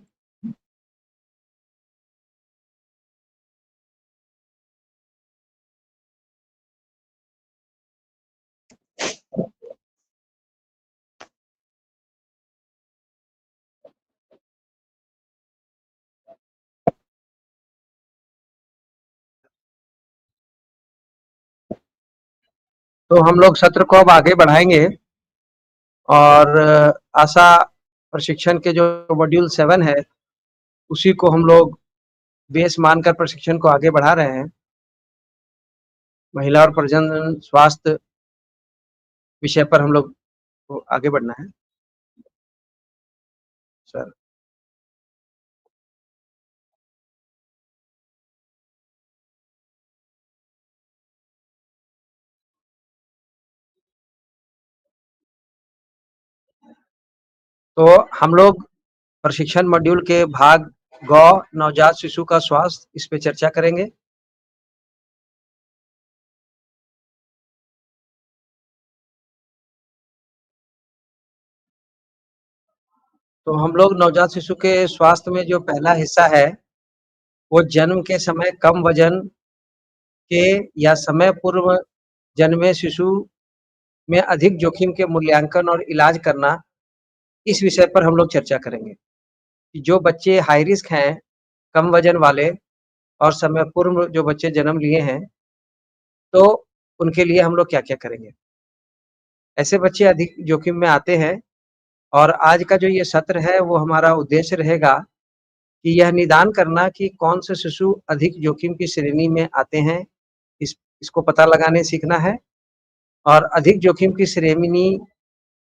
तो हम लोग सत्र को अब आगे बढ़ाएंगे और आशा प्रशिक्षण के जो मॉड्यूल 7 है उसी को हम लोग बेस मानकर प्रशिक्षण को आगे बढ़ा रहे हैं। महिला और प्रजनन स्वास्थ्य विषय पर हम लोग को आगे बढ़ना है सर। तो हम लोग प्रशिक्षण मॉड्यूल के भाग गौ नवजात शिशु का स्वास्थ्य इस पे चर्चा करेंगे। तो हम लोग नवजात शिशु के स्वास्थ्य में जो पहला हिस्सा है वो जन्म के समय कम वजन के या समय पूर्व जन्मे शिशु में अधिक जोखिम के मूल्यांकन और इलाज करना, इस विषय पर हम लोग चर्चा करेंगे कि जो बच्चे हाई रिस्क हैं, कम वजन वाले और समय पूर्व जो बच्चे जन्म लिए हैं, तो उनके लिए हम लोग क्या-क्या करेंगे। ऐसे बच्चे अधिक जोखिम में आते हैं और आज का जो ये सत्र है वो हमारा उद्देश्य रहेगा कि यह निदान करना कि कौन से शिशु अधिक जोखिम की श्रेणी में आते हैं, इसको पता लगाने सीखना है और अधिक जोखिम की श्रेणी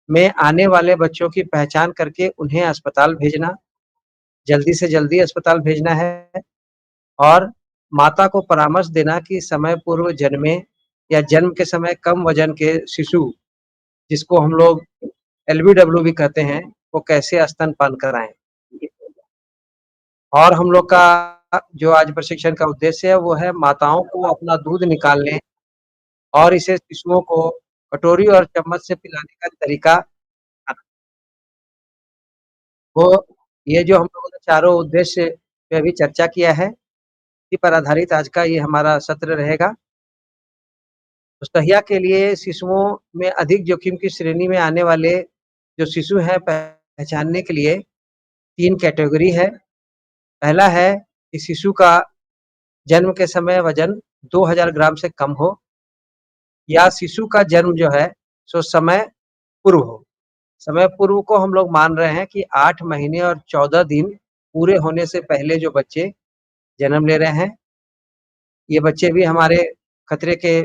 में आने वाले बच्चों की पहचान करके उन्हें अस्पताल भेजना, जल्दी से जल्दी अस्पताल भेजना है और माता को परामर्श देना कि समय पूर्व जन्मे या जन्म के समय कम वजन के शिशु, जिसको हम लोग एलबीडब्ल्यू भी कहते हैं, वो कैसे स्तनपान कराएँ। और हम लोग का जो आज प्रशिक्षण का उद्देश्य है वो है माताओं को अपना दूध निकालने और इसे शिशुओं को कटोरी और चम्मच से पिलाने का तरीका बताना। तो ये जो हम लोगों ने चारों उद्देश्य पे अभी चर्चा किया है, इसी पर आधारित आज का ये हमारा सत्र रहेगा। तो सहिया के लिए शिशुओं में अधिक जोखिम की श्रेणी में आने वाले जो शिशु हैं पहचानने के लिए 3 कैटेगरी है। पहला है कि शिशु का जन्म के समय वजन 2000 ग्राम से कम हो या शिशु का जन्म जो है सो समय पूर्व हो। समय पूर्व को हम लोग मान रहे हैं कि 8 महीने और 14 दिन पूरे होने से पहले जो बच्चे जन्म ले रहे हैं, ये बच्चे भी हमारे खतरे के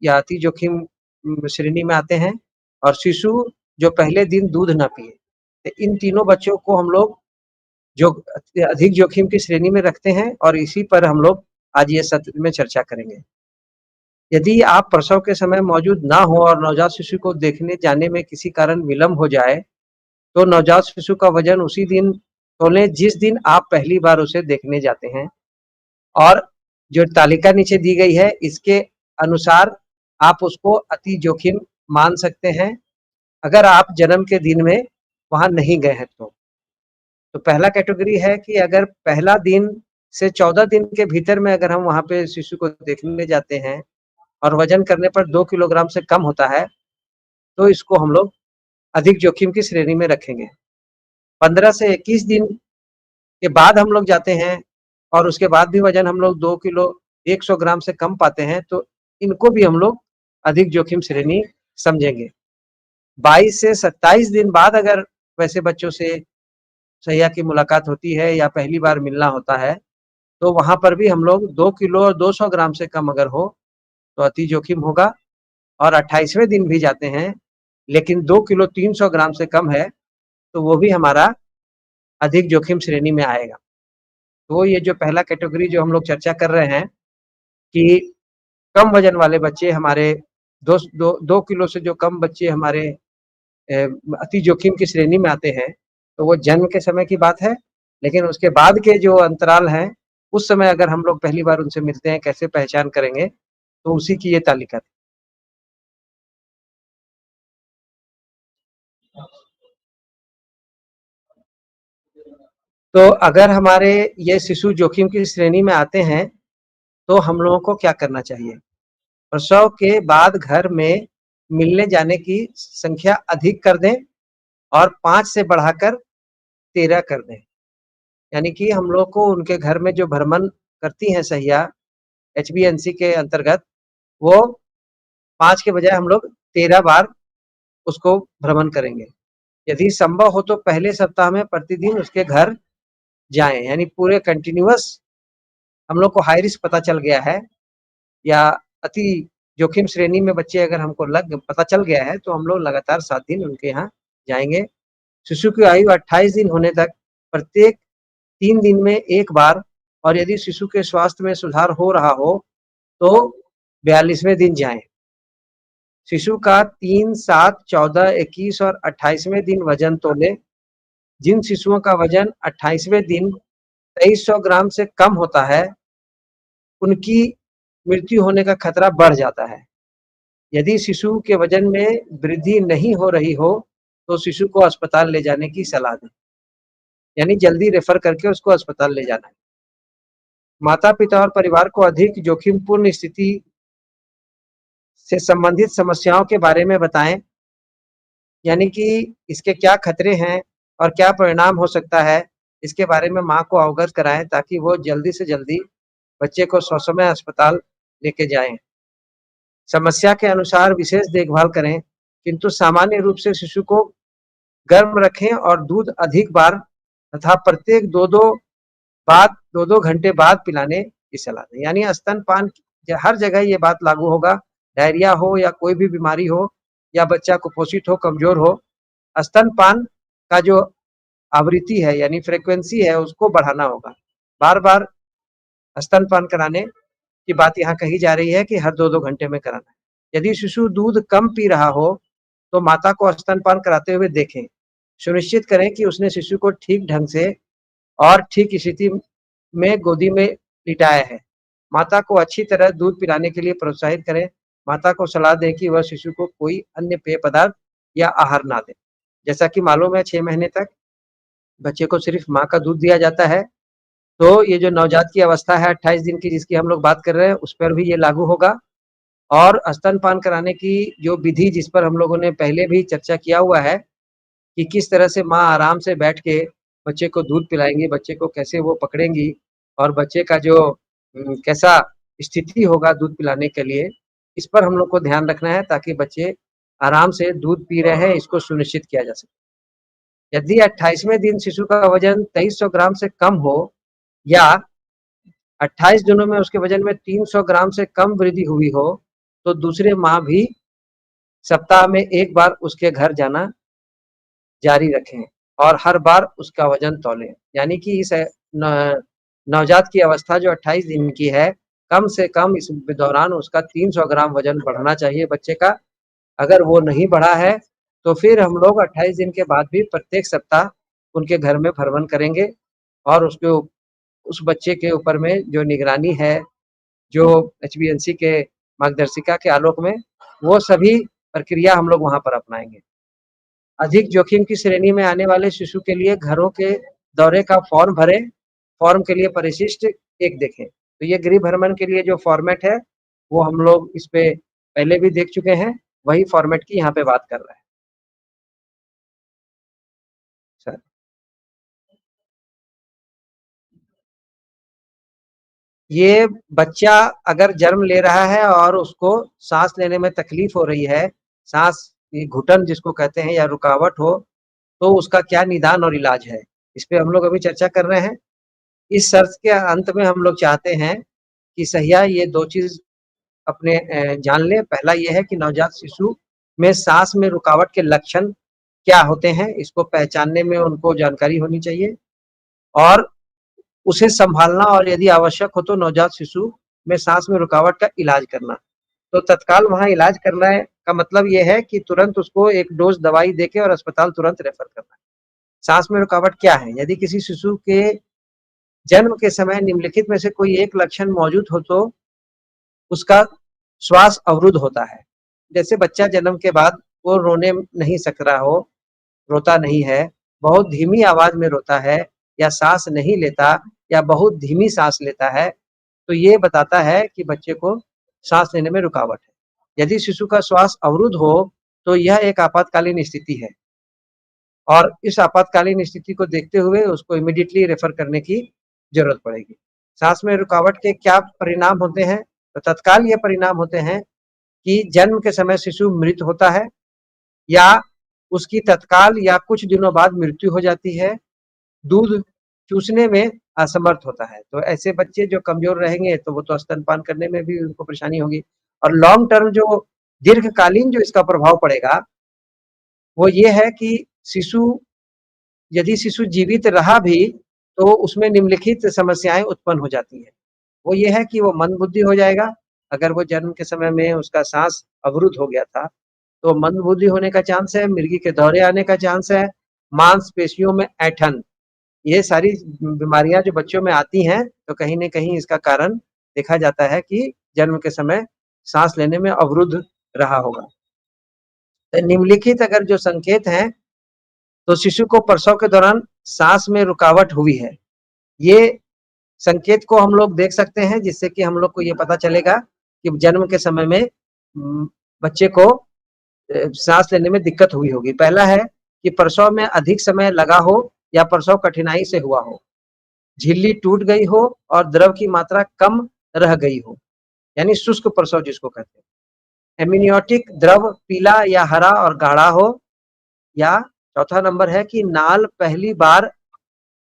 या अति जोखिम श्रेणी में आते हैं और शिशु जो पहले दिन दूध ना पिए। तो इन तीनों बच्चों को हम लोग जो अधिक जोखिम की श्रेणी में रखते हैं और इसी पर हम लोग आज ये सत्र में चर्चा करेंगे। यदि आप प्रसव के समय मौजूद ना हो और नवजात शिशु को देखने जाने में किसी कारण विलम्ब हो जाए, तो नवजात शिशु का वजन उसी दिन तौलें जिस दिन आप पहली बार उसे देखने जाते हैं और जो तालिका नीचे दी गई है, इसके अनुसार आप उसको अति जोखिम मान सकते हैं, अगर आप जन्म के दिन में वहाँ नहीं गए हैं तो। तो पहला कैटेगरी है कि अगर पहला दिन से 14 दिन के भीतर में अगर हम वहाँ पे शिशु को देखने जाते हैं और वजन करने पर 2 किलोग्राम से कम होता है, तो इसको हम लोग अधिक जोखिम की श्रेणी में रखेंगे। 15 से 21 दिन के बाद हम लोग जाते हैं और उसके बाद भी वजन हम लोग 2 किलो 100 ग्राम से कम पाते हैं, तो इनको भी हम लोग अधिक जोखिम श्रेणी समझेंगे। 22 से 27 दिन बाद अगर वैसे बच्चों से सहिया की मुलाकात होती है या पहली बार मिलना होता है, तो वहाँ पर भी हम लोग 2 किलो और 200 ग्राम से कम अगर हो, तो अति जोखिम होगा और 28वें दिन भी जाते हैं, लेकिन 2 किलो 300 ग्राम से कम है, तो वो भी हमारा अधिक जोखिम श्रेणी में आएगा। तो ये जो पहला कैटेगरी जो हम लोग चर्चा कर रहे हैं कि कम वजन वाले बच्चे हमारे 2 किलो से जो कम बच्चे हमारे अति जोखिम की श्रेणी में आते हैं, तो वो जन्म के समय की बात है, लेकिन उसके बाद के जो अंतराल हैं, उस समय अगर हम लोग पहली बार उनसे मिलते हैं, कैसे पहचान करेंगे? तो उसी की ये तालिका थी। तो अगर हमारे ये शिशु जोखिम की श्रेणी में आते हैं, तो हम लोगों को क्या करना चाहिए? प्रसव के बाद घर में मिलने जाने की संख्या अधिक कर दें और 5 से बढ़ाकर 13 कर दें। यानी कि हम लोग को उनके घर में जो भ्रमण करती हैं सहिया एचबीएनसी के अंतर्गत, वो 5 के बजाय हम लोग 13 बार उसको भ्रमण करेंगे। यदि संभव हो तो पहले सप्ताह में प्रतिदिन उसके घर जाएँ, यानी पूरे कंटिन्यूअस हम लोग को हाई रिस्क पता चल गया है या अति जोखिम श्रेणी में बच्चे अगर हमको पता चल गया है, तो हम लोग लगातार 7 दिन उनके यहाँ जाएँगे। शिशु की आयु 28 दिन होने तक प्रत्येक 3 दिन में 1 बार और यदि शिशु के स्वास्थ्य में सुधार हो रहा हो, तो 42वें दिन जाएँ। शिशु का 3, 7, 14, 21 और 28वें दिन वजन तौलें। जिन शिशुओं का वजन 28वें दिन 2300 ग्राम से कम होता है, उनकी मृत्यु होने का खतरा बढ़ जाता है। यदि शिशु के वजन में वृद्धि नहीं हो रही हो, तो शिशु को अस्पताल ले जाने की सलाह दें। यानी जल्दी रेफर करके उसको अस्पताल ले जाना है। माता-पिता और परिवार को अधिक जोखिमपूर्ण स्थिति से संबंधित समस्याओं के बारे में बताएँ, यानी कि इसके क्या खतरे हैं और क्या परिणाम हो सकता है, इसके बारे में माँ को अवगत कराएँ ताकि वो जल्दी से जल्दी बच्चे को ससमय अस्पताल लेके जाएँ। समस्या के अनुसार विशेष देखभाल करें, किंतु सामान्य रूप से शिशु को गर्म रखें और दूध अधिक बार तथा प्रत्येक 2-2 घंटे बाद पिलाने की सलाह दें। यानी स्तनपान हर जगह ये बात लागू होगा, डायरिया हो या कोई भी बीमारी हो या बच्चा कुपोषित हो, कमज़ोर हो, स्तनपान का जो आवृत्ति है यानी फ्रीक्वेंसी है उसको बढ़ाना होगा। बार-बार स्तनपान कराने की बात यहाँ कही जा रही है कि हर 2-2 घंटे में कराना है। यदि शिशु दूध कम पी रहा हो, तो माता को स्तनपान कराते हुए देखें। सुनिश्चित करें कि उसने शिशु को ठीक ढंग से और ठीक स्थिति में गोदी में लिटाया है। माता को अच्छी तरह दूध पिलाने के लिए प्रोत्साहित करें। माता को सलाह दें कि वह शिशु को कोई अन्य पेय पदार्थ या आहार ना दें। जैसा कि मालूम है 6 महीने तक बच्चे को सिर्फ माँ का दूध दिया जाता है, तो ये जो नवजात की अवस्था है 28 दिन की जिसकी हम लोग बात कर रहे हैं, उस पर भी ये लागू होगा। और स्तनपान कराने की जो विधि जिस पर हम लोगों ने पहले भी चर्चा किया हुआ है कि किस तरह से माँ आराम से बैठ के बच्चे को दूध पिलाएँगी, बच्चे को कैसे वो पकड़ेंगी और बच्चे का जो कैसा स्थिति होगा दूध पिलाने के लिए, इस पर हम लोग को ध्यान रखना है ताकि बच्चे आराम से दूध पी रहे हैं, इसको सुनिश्चित किया जा सके। यदि 28वें दिन शिशु का वजन 2300 ग्राम से कम हो या 28 दिनों में उसके वजन में 300 ग्राम से कम वृद्धि हुई हो, तो दूसरे माह भी सप्ताह में 1 बार उसके घर जाना जारी रखें और हर बार उसका वजन तौलें। यानी कि इस नवजात की अवस्था जो 28 दिन की है, कम से कम इस दौरान उसका 300 ग्राम वजन बढ़ना चाहिए बच्चे का। अगर वो नहीं बढ़ा है, तो फिर हम लोग 28 दिन के बाद भी प्रत्येक सप्ताह उनके घर में भ्रमण करेंगे और उस बच्चे के ऊपर में जो निगरानी है, जो एचबीएनसी के मार्गदर्शिका के आलोक में, वो सभी प्रक्रिया हम लोग वहाँ पर अपनाएँगे। अधिक जोखिम की श्रेणी में आने वाले शिशु के लिए घरों के दौरे का फॉर्म भरें। फॉर्म के लिए परिशिष्ट 1 देखें। तो ये गृह भ्रमण के लिए जो फॉर्मेट है, वो हम लोग इस पे पहले भी देख चुके हैं, वही फॉर्मेट की यहाँ पे बात कर रहे हैं। सर, ये बच्चा अगर जन्म ले रहा है और उसको साँस लेने में तकलीफ हो रही है, साँस ये घुटन जिसको कहते हैं या रुकावट हो, तो उसका क्या निदान और इलाज है? इस पे हम लोग अभी चर्चा कर रहे हैं। इस सर्त के अंत में हम लोग चाहते हैं कि सहिया ये 2 चीज़ अपने जान लें। पहला ये है कि नवजात शिशु में साँस में रुकावट के लक्षण क्या होते हैं, इसको पहचानने में उनको जानकारी होनी चाहिए और उसे सँभालना और यदि आवश्यक हो तो नवजात शिशु में साँस में रुकावट का इलाज करना। तो तत्काल वहाँ इलाज करना है का मतलब ये है कि तुरंत उसको एक डोज़ दवाई देके और अस्पताल तुरंत रेफ़र करना है। साँस में रुकावट क्या है? यदि किसी शिशु के जन्म के समय निम्नलिखित में से कोई एक लक्षण मौजूद हो तो उसका श्वास अवरुद्ध होता है। जैसे बच्चा जन्म के बाद वो रोने नहीं सक रहा हो, रोता नहीं है, बहुत धीमी आवाज़ में रोता है या साँस नहीं लेता या बहुत धीमी साँस लेता है, तो ये बताता है कि बच्चे को साँस लेने में रुकावट है। यदि शिशु का श्वास अवरुद्ध हो, तो यह एक आपातकालीन स्थिति है और इस आपातकालीन स्थिति को देखते हुए उसको इमीडिएटली रेफ़र करने की ज़रूरत पड़ेगी। साँस में रुकावट के क्या परिणाम होते हैं? तो तत्काल ये परिणाम होते हैं कि जन्म के समय शिशु मृत होता है या उसकी तत्काल या कुछ दिनों बाद मृत्यु हो जाती है। दूध चूसने में असमर्थ होता है। तो ऐसे बच्चे जो कमज़ोर रहेंगे तो वो तो स्तनपान करने में भी उनको परेशानी होगी और लॉन्ग टर्म जो दीर्घकालीन जो इसका प्रभाव पड़ेगा, वो ये है कि शिशु यदि शिशु जीवित रहा भी, तो उसमें निम्नलिखित समस्याएँ उत्पन्न हो जाती हैं। वो ये है कि वो मंदबुद्धि हो जाएगा, अगर वो जन्म के समय में उसका साँस अवरुद्ध हो गया था, तो मंदबुद्धि होने का चांस है, मिर्गी के दौरे आने का चांस है, मांसपेशियों में ऐंठन, ये सारी बीमारियाँ जो बच्चों में आती हैं, तो कहीं न कहीं इसका कारण देखा जाता है कि जन्म के समय साँस लेने में अवरुद्ध रहा होगा। निम्नलिखित अगर जो संकेत हैं, तो शिशु को प्रसव के दौरान साँस में रुकावट हुई है। ये संकेत को हम लोग देख सकते हैं जिससे कि हम लोग को ये पता चलेगा कि जन्म के समय में बच्चे को साँस लेने में दिक्कत हुई होगी। पहला है कि प्रसव में अधिक समय लगा हो या प्रसव कठिनाई से हुआ हो, झिल्ली टूट गई हो और द्रव की मात्रा कम रह गई हो, यानी शुष्क प्रसव जिसको कहते हैं। एमनियोटिक द्रव पीला या हरा और गाढ़ा हो या चौथा नंबर है कि नाल पहली बार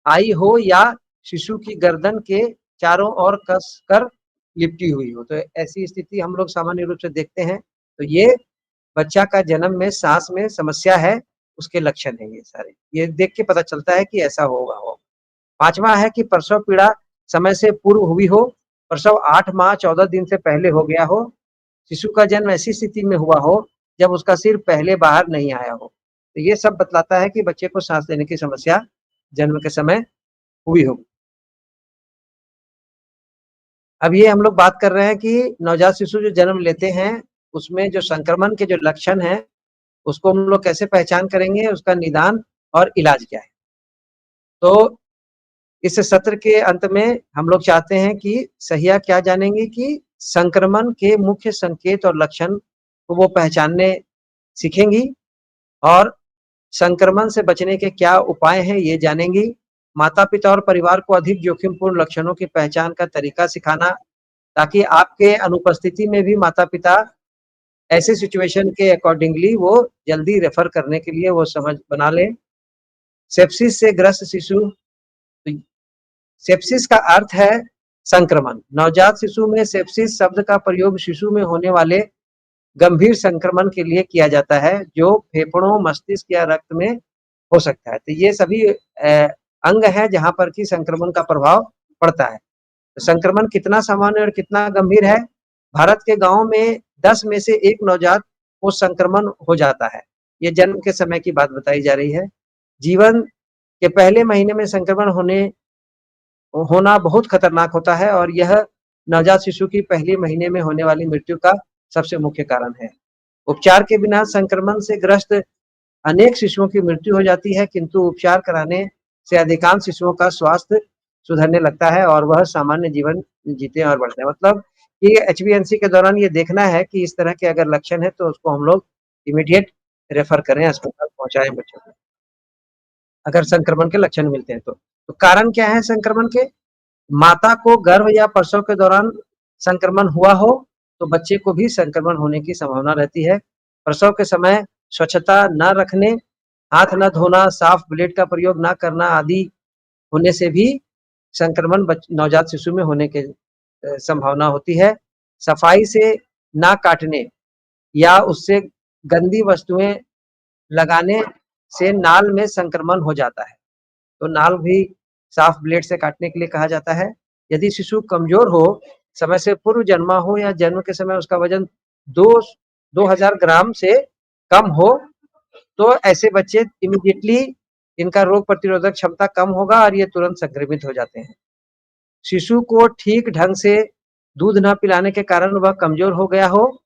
आई हो या शिशु की गर्दन के चारों ओर कसकर लिपटी हुई हो। तो ऐसी स्थिति हम लोग सामान्य रूप से देखते हैं। तो ये बच्चा का जन्म में साँस में समस्या है, उसके लक्षण हैं ये सारे। ये देख के पता चलता है कि ऐसा होगा हो। 5वां है कि प्रसव पीड़ा समय से पूर्व हुई हो, प्रसव 8 माह 14 दिन से पहले हो गया हो, शिशु का जन्म ऐसी स्थिति में हुआ हो जब उसका सिर पहले बाहर नहीं आया हो। तो ये सब बतलाता है कि बच्चे को साँस लेने की समस्या जन्म के समय हुई हो। अब ये हम लोग बात कर रहे हैं कि नवजात शिशु जो जन्म लेते हैं, उसमें जो संक्रमण के जो लक्षण हैं, उसको हम लोग कैसे पहचान करेंगे, उसका निदान और इलाज क्या है। तो इस सत्र के अंत में हम लोग चाहते हैं कि सहिया क्या जानेंगे कि संक्रमण के मुख्य संकेत और लक्षण को वो पहचानने सीखेंगी और संक्रमण से बचने के क्या उपाय हैं ये जानेंगी। माता-पिता और परिवार को अधिक जोखिमपूर्ण लक्षणों की पहचान का तरीका सिखाना, ताकि आपके अनुपस्थिति में भी माता-पिता ऐसे सिचुएशन के अकॉर्डिंगली वो जल्दी रेफर करने के लिए वो समझ बना लें। सेप्सिस से ग्रस्त शिशु, तो सेप्सिस का अर्थ है संक्रमण। नवजात शिशु में सेप्सिस शब्द का प्रयोग शिशु में होने वाले गंभीर संक्रमण के लिए किया जाता है, जो फेफड़ों, मस्तिष्क या रक्त में हो सकता है। तो ये सभी अंग है जहाँ पर कि संक्रमण का प्रभाव पड़ता है। तो संक्रमण कितना सामान्य और कितना गंभीर है? भारत के गाँव में 10 में से 1 नवजात को संक्रमण हो जाता है। ये जन्म के समय की बात बताई जा रही है। जीवन के पहले महीने में संक्रमण होना बहुत खतरनाक होता है और यह नवजात शिशु की पहले महीने में होने वाली मृत्यु का सबसे मुख्य कारण है। उपचार के बिना संक्रमण से ग्रस्त अनेक शिशुओं की मृत्यु हो जाती है, किंतु उपचार कराने से अधिकांश शिशुओं का स्वास्थ्य सुधरने लगता है और वह सामान्य जीवन जीते हैं और बढ़ते हैं। मतलब ये एचबीएनसी के दौरान ये देखना है कि इस तरह के अगर लक्षण है तो उसको हम लोग इमीडिएट रेफर करें, अस्पताल पहुँचाएँ बच्चों को, अगर संक्रमण के लक्षण मिलते हैं तो। तो कारण क्या है संक्रमण के? माता को गर्भ या प्रसव के दौरान संक्रमण हुआ हो, तो बच्चे को भी संक्रमण होने की संभावना रहती है। प्रसव के समय स्वच्छता न रखने, हाथ न धोना, साफ ब्लेड का प्रयोग न करना आदि होने से भी संक्रमण नवजात शिशु में होने की संभावना होती है। सफाई से ना काटने या उससे गंदी वस्तुएं लगाने से नाल में संक्रमण हो जाता है। तो नाल भी साफ ब्लेड से काटने के लिए कहा जाता है। यदि शिशु कमजोर हो, समय से पूर्व जन्मा हो या जन्म के समय उसका वजन 2000 ग्राम से कम हो, तो ऐसे बच्चे इमीडिएटली इनका रोग प्रतिरोधक क्षमता कम होगा और ये तुरंत संक्रमित हो जाते हैं। शिशु को ठीक ढंग से दूध न पिलाने के कारण वह कमजोर हो गया हो,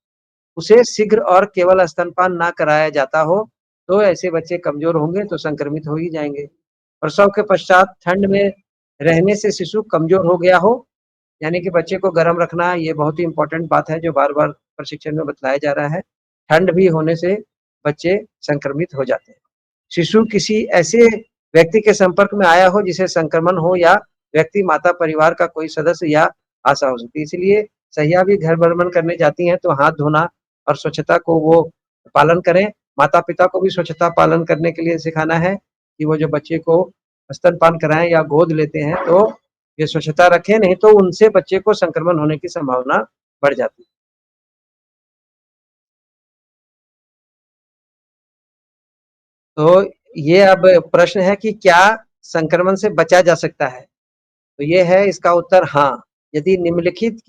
उसे शीघ्र और केवल स्तनपान ना कराया जाता हो, तो ऐसे बच्चे कमजोर होंगे तो संक्रमित हो ही जाएंगे। प्रसव के पश्चात ठंड में रहने से शिशु कमजोर हो गया हो, यानी कि बच्चे को गर्म रखना, ये बहुत ही इम्पोर्टेंट बात है जो बार-बार प्रशिक्षण में बतलाया जा रहा है। ठंड भी होने से बच्चे संक्रमित हो जाते हैं। शिशु किसी ऐसे व्यक्ति के संपर्क में आया हो जिसे संक्रमण हो या व्यक्ति माता परिवार का कोई सदस्य या आशा हो सकती है। इसलिए सहिया भी घर भ्रमण करने जाती हैं तो हाथ धोना और स्वच्छता को वो पालन करें। माता-पिता को भी स्वच्छता पालन करने के लिए सिखाना है कि वो जो बच्चे को स्तनपान कराएँ या गोद लेते हैं तो ये स्वच्छता रखें, नहीं तो उनसे बच्चे को संक्रमण होने की संभावना बढ़ जाती है। तो ये अब प्रश्न है कि क्या संक्रमण से बचा जा सकता है? तो ये है इसका उत्तर हाँ, यदि निम्नलिखित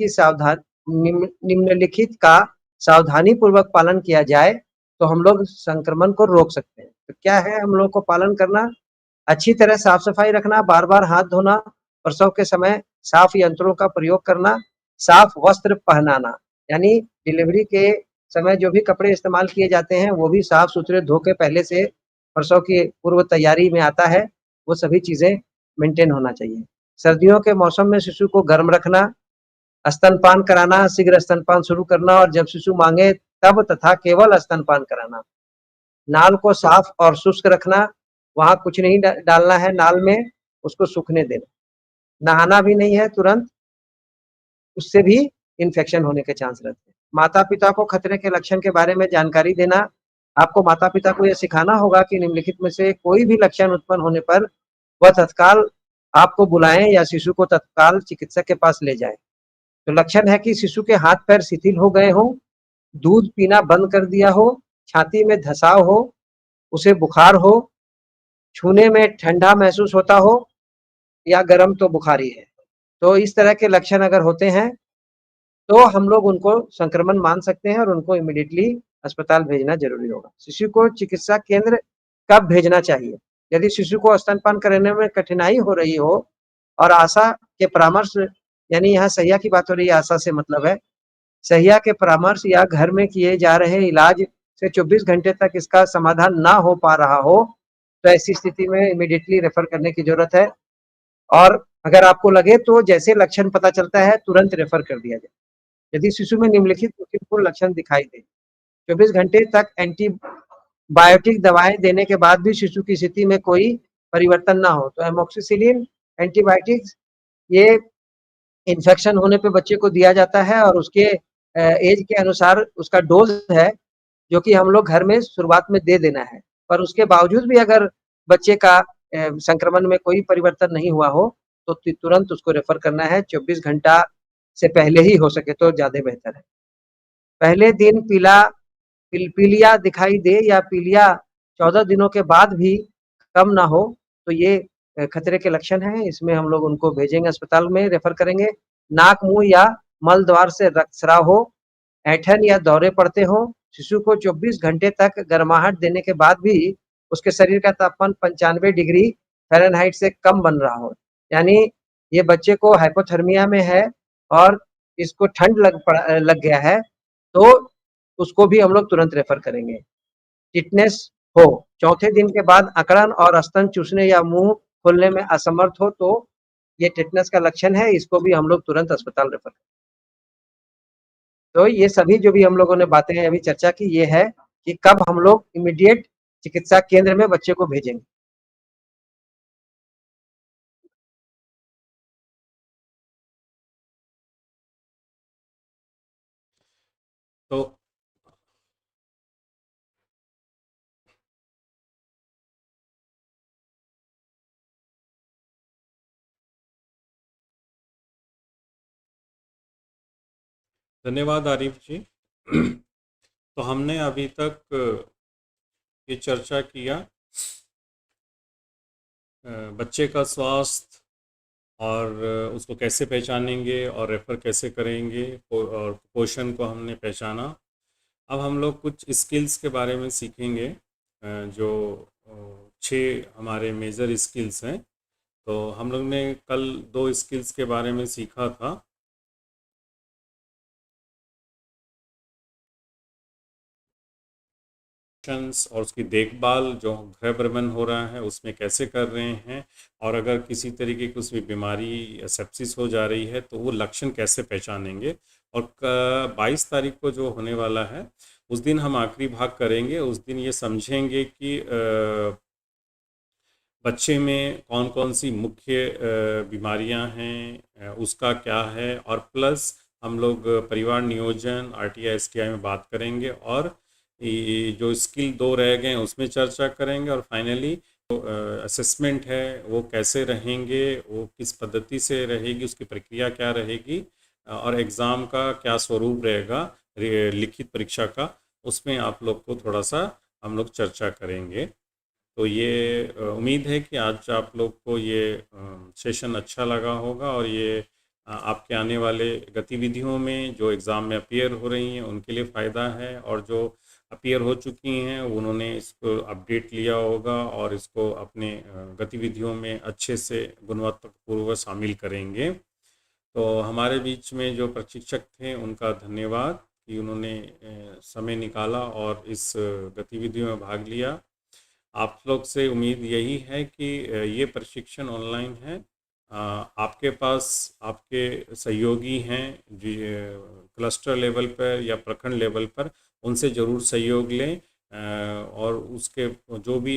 का सावधानी पूर्वक पालन किया जाए, तो हम लोग संक्रमण को रोक सकते हैं। तो क्या है हम लोग को पालन करना? अच्छी तरह साफ-सफाई रखना, बार-बार हाथ धोना, प्रसव के समय साफ यंत्रों का प्रयोग करना, साफ वस्त्र पहनाना, यानी डिलीवरी के समय जो भी कपड़े इस्तेमाल किए जाते हैं, वो भी साफ-सुथरे धो के पहले से प्रसव की पूर्व तैयारी में आता है, वो सभी चीज़ें मेंटेन होना चाहिए। सर्दियों के मौसम में शिशु को गर्म रखना, स्तनपान कराना, शीघ्र स्तनपान शुरू करना और जब शिशु माँगे तब तथा केवल स्तनपान कराना। नाल को साफ और शुष्क रखना, वहाँ कुछ नहीं डालना है नाल में, उसको सूखने देना। नहाना भी नहीं है तुरंत, उससे भी इन्फेक्शन होने के चांस रहते हैं। माता-पिता को खतरे के लक्षण के बारे में जानकारी देना, आपको माता-पिता को यह सिखाना होगा कि निम्नलिखित में से कोई भी लक्षण उत्पन्न होने पर वह तत्काल आपको बुलाएँ या शिशु को तत्काल चिकित्सक के पास ले जाएँ। तो लक्षण है कि शिशु के हाथ-पैर शिथिल हो गए हों, दूध पीना बंद कर दिया हो, छाती में धँसाव हो, उसे बुखार हो, छूने में ठंडा महसूस होता हो या गर्म तो बुखार ही है। तो इस तरह के लक्षण अगर होते हैं, तो हम लोग उनको संक्रमण मान सकते हैं और उनको इमीडिएटली अस्पताल भेजना ज़रूरी होगा। शिशु को चिकित्सा केंद्र कब भेजना चाहिए? यदि शिशु को स्तनपान कराने में कठिनाई हो रही हो, और आशा के परामर्श, यानी यहाँ सहिया की बात हो रही है, आशा से मतलब है सहिया के परामर्श या घर में किए जा रहे इलाज से 24 घंटे तक इसका समाधान ना हो पा रहा हो, तो ऐसी स्थिति में इमीडिएटली रेफर करने की ज़रूरत है। और अगर आपको लगे तो जैसे लक्षण पता चलता है तुरंत रेफर कर दिया जाए। यदि शिशु में निम्नलिखित प्रतिकूल लक्षण दिखाई दें, 24 घंटे तक एंटीबायोटिक दवाएँ देने के बाद भी शिशु की स्थिति में कोई परिवर्तन ना हो, तो एमोक्सिसिलिन एंटीबायोटिक्स ये इन्फेक्शन होने पे बच्चे को दिया जाता है और उसके एज के अनुसार उसका डोज़ है, जो कि हम लोग घर में शुरुआत में दे देना है। पर उसके बावजूद भी अगर बच्चे का संक्रमण में कोई परिवर्तन नहीं हुआ हो, तो तुरंत उसको रेफर करना है, 24 घंटा से पहले ही हो सके तो ज़्यादा बेहतर है। पहले दिन पीलिया दिखाई दे या पीलिया 14 दिनों के बाद भी कम ना हो, तो ये खतरे के लक्षण हैं। इसमें हम लोग उनको भेजेंगे, अस्पताल में रेफर करेंगे। नाक, मुँह या मल द्वार से रक्तस्राव हो, ऐंठन या दौरे पड़ते हों, शिशु को 24 घंटे तक गर्माहट देने के बाद भी उसके शरीर का तापमान 95 डिग्री फ़ारेनहाइट से कम बन रहा हो, यानी ये बच्चे को हाइपोथर्मिया में है और इसको ठंड लग गया है, तो उसको भी हम लोग तुरंत रेफर करेंगे। टिटनेस हो, चौथे दिन के बाद अकड़न और स्तन चूसने या मुँह खोलने में असमर्थ हो, तो ये टिटनेस का लक्षण है, इसको भी हम लोग तुरंत अस्पताल रेफर करें। तो ये सभी जो भी हम लोगों ने बातें अभी चर्चा की, ये है कि कब हम लोग इमीडिएट चिकित्सा केंद्र में बच्चे को भेजेंगे। तो धन्यवाद आरिफ जी। तो हमने अभी तक ये चर्चा किया बच्चे का स्वास्थ्य और उसको कैसे पहचानेंगे और रेफ़र कैसे करेंगे, और पोषण को हमने पहचाना। अब हम लोग कुछ स्किल्स के बारे में सीखेंगे, जो 6 हमारे मेजर स्किल्स हैं। तो हम लोग ने कल 2 स्किल्स के बारे में सीखा था। और उसकी देखभाल जो गृह प्रबंधन हो रहा है उसमें कैसे कर रहे हैं, और अगर किसी तरीके की उसमें बीमारी सेप्सिस हो जा रही है तो वो लक्षण कैसे पहचानेंगे। और 22 तारीख को जो होने वाला है उस दिन हम आखिरी भाग करेंगे। उस दिन ये समझेंगे कि बच्चे में कौन कौन सी मुख्य बीमारियां हैं, उसका क्या है, और प्लस हम लोग परिवार नियोजन आरटीआई एसटीआई में बात करेंगे, और ये जो स्किल 2 रह गए हैं उसमें चर्चा करेंगे, और फाइनली जो असेसमेंट है वो कैसे रहेंगे, वो किस पद्धति से रहेगी, उसकी प्रक्रिया क्या रहेगी, और एग्ज़ाम का क्या स्वरूप रहेगा, लिखित परीक्षा का, उसमें आप लोग को थोड़ा सा हम लोग चर्चा करेंगे। तो ये उम्मीद है कि आज आप लोग को ये सेशन अच्छा लगा होगा, और ये आपके आने वाले गतिविधियों में जो एग्ज़ाम में अपीयर हो रही हैं उनके लिए फ़ायदा है, और जो अपीयर हो चुकी हैं उन्होंने इसको अपडेट लिया होगा और इसको अपने गतिविधियों में अच्छे से गुणवत्तापूर्वक शामिल करेंगे। तो हमारे बीच में जो प्रशिक्षक थे उनका धन्यवाद कि उन्होंने समय निकाला और इस गतिविधि में भाग लिया। आप लोग से उम्मीद यही है कि ये प्रशिक्षण ऑनलाइन है। आपके पास आपके सहयोगी हैं जी, क्लस्टर लेवल पर या प्रखंड लेवल पर, उनसे ज़रूर सहयोग लें, और उसके जो भी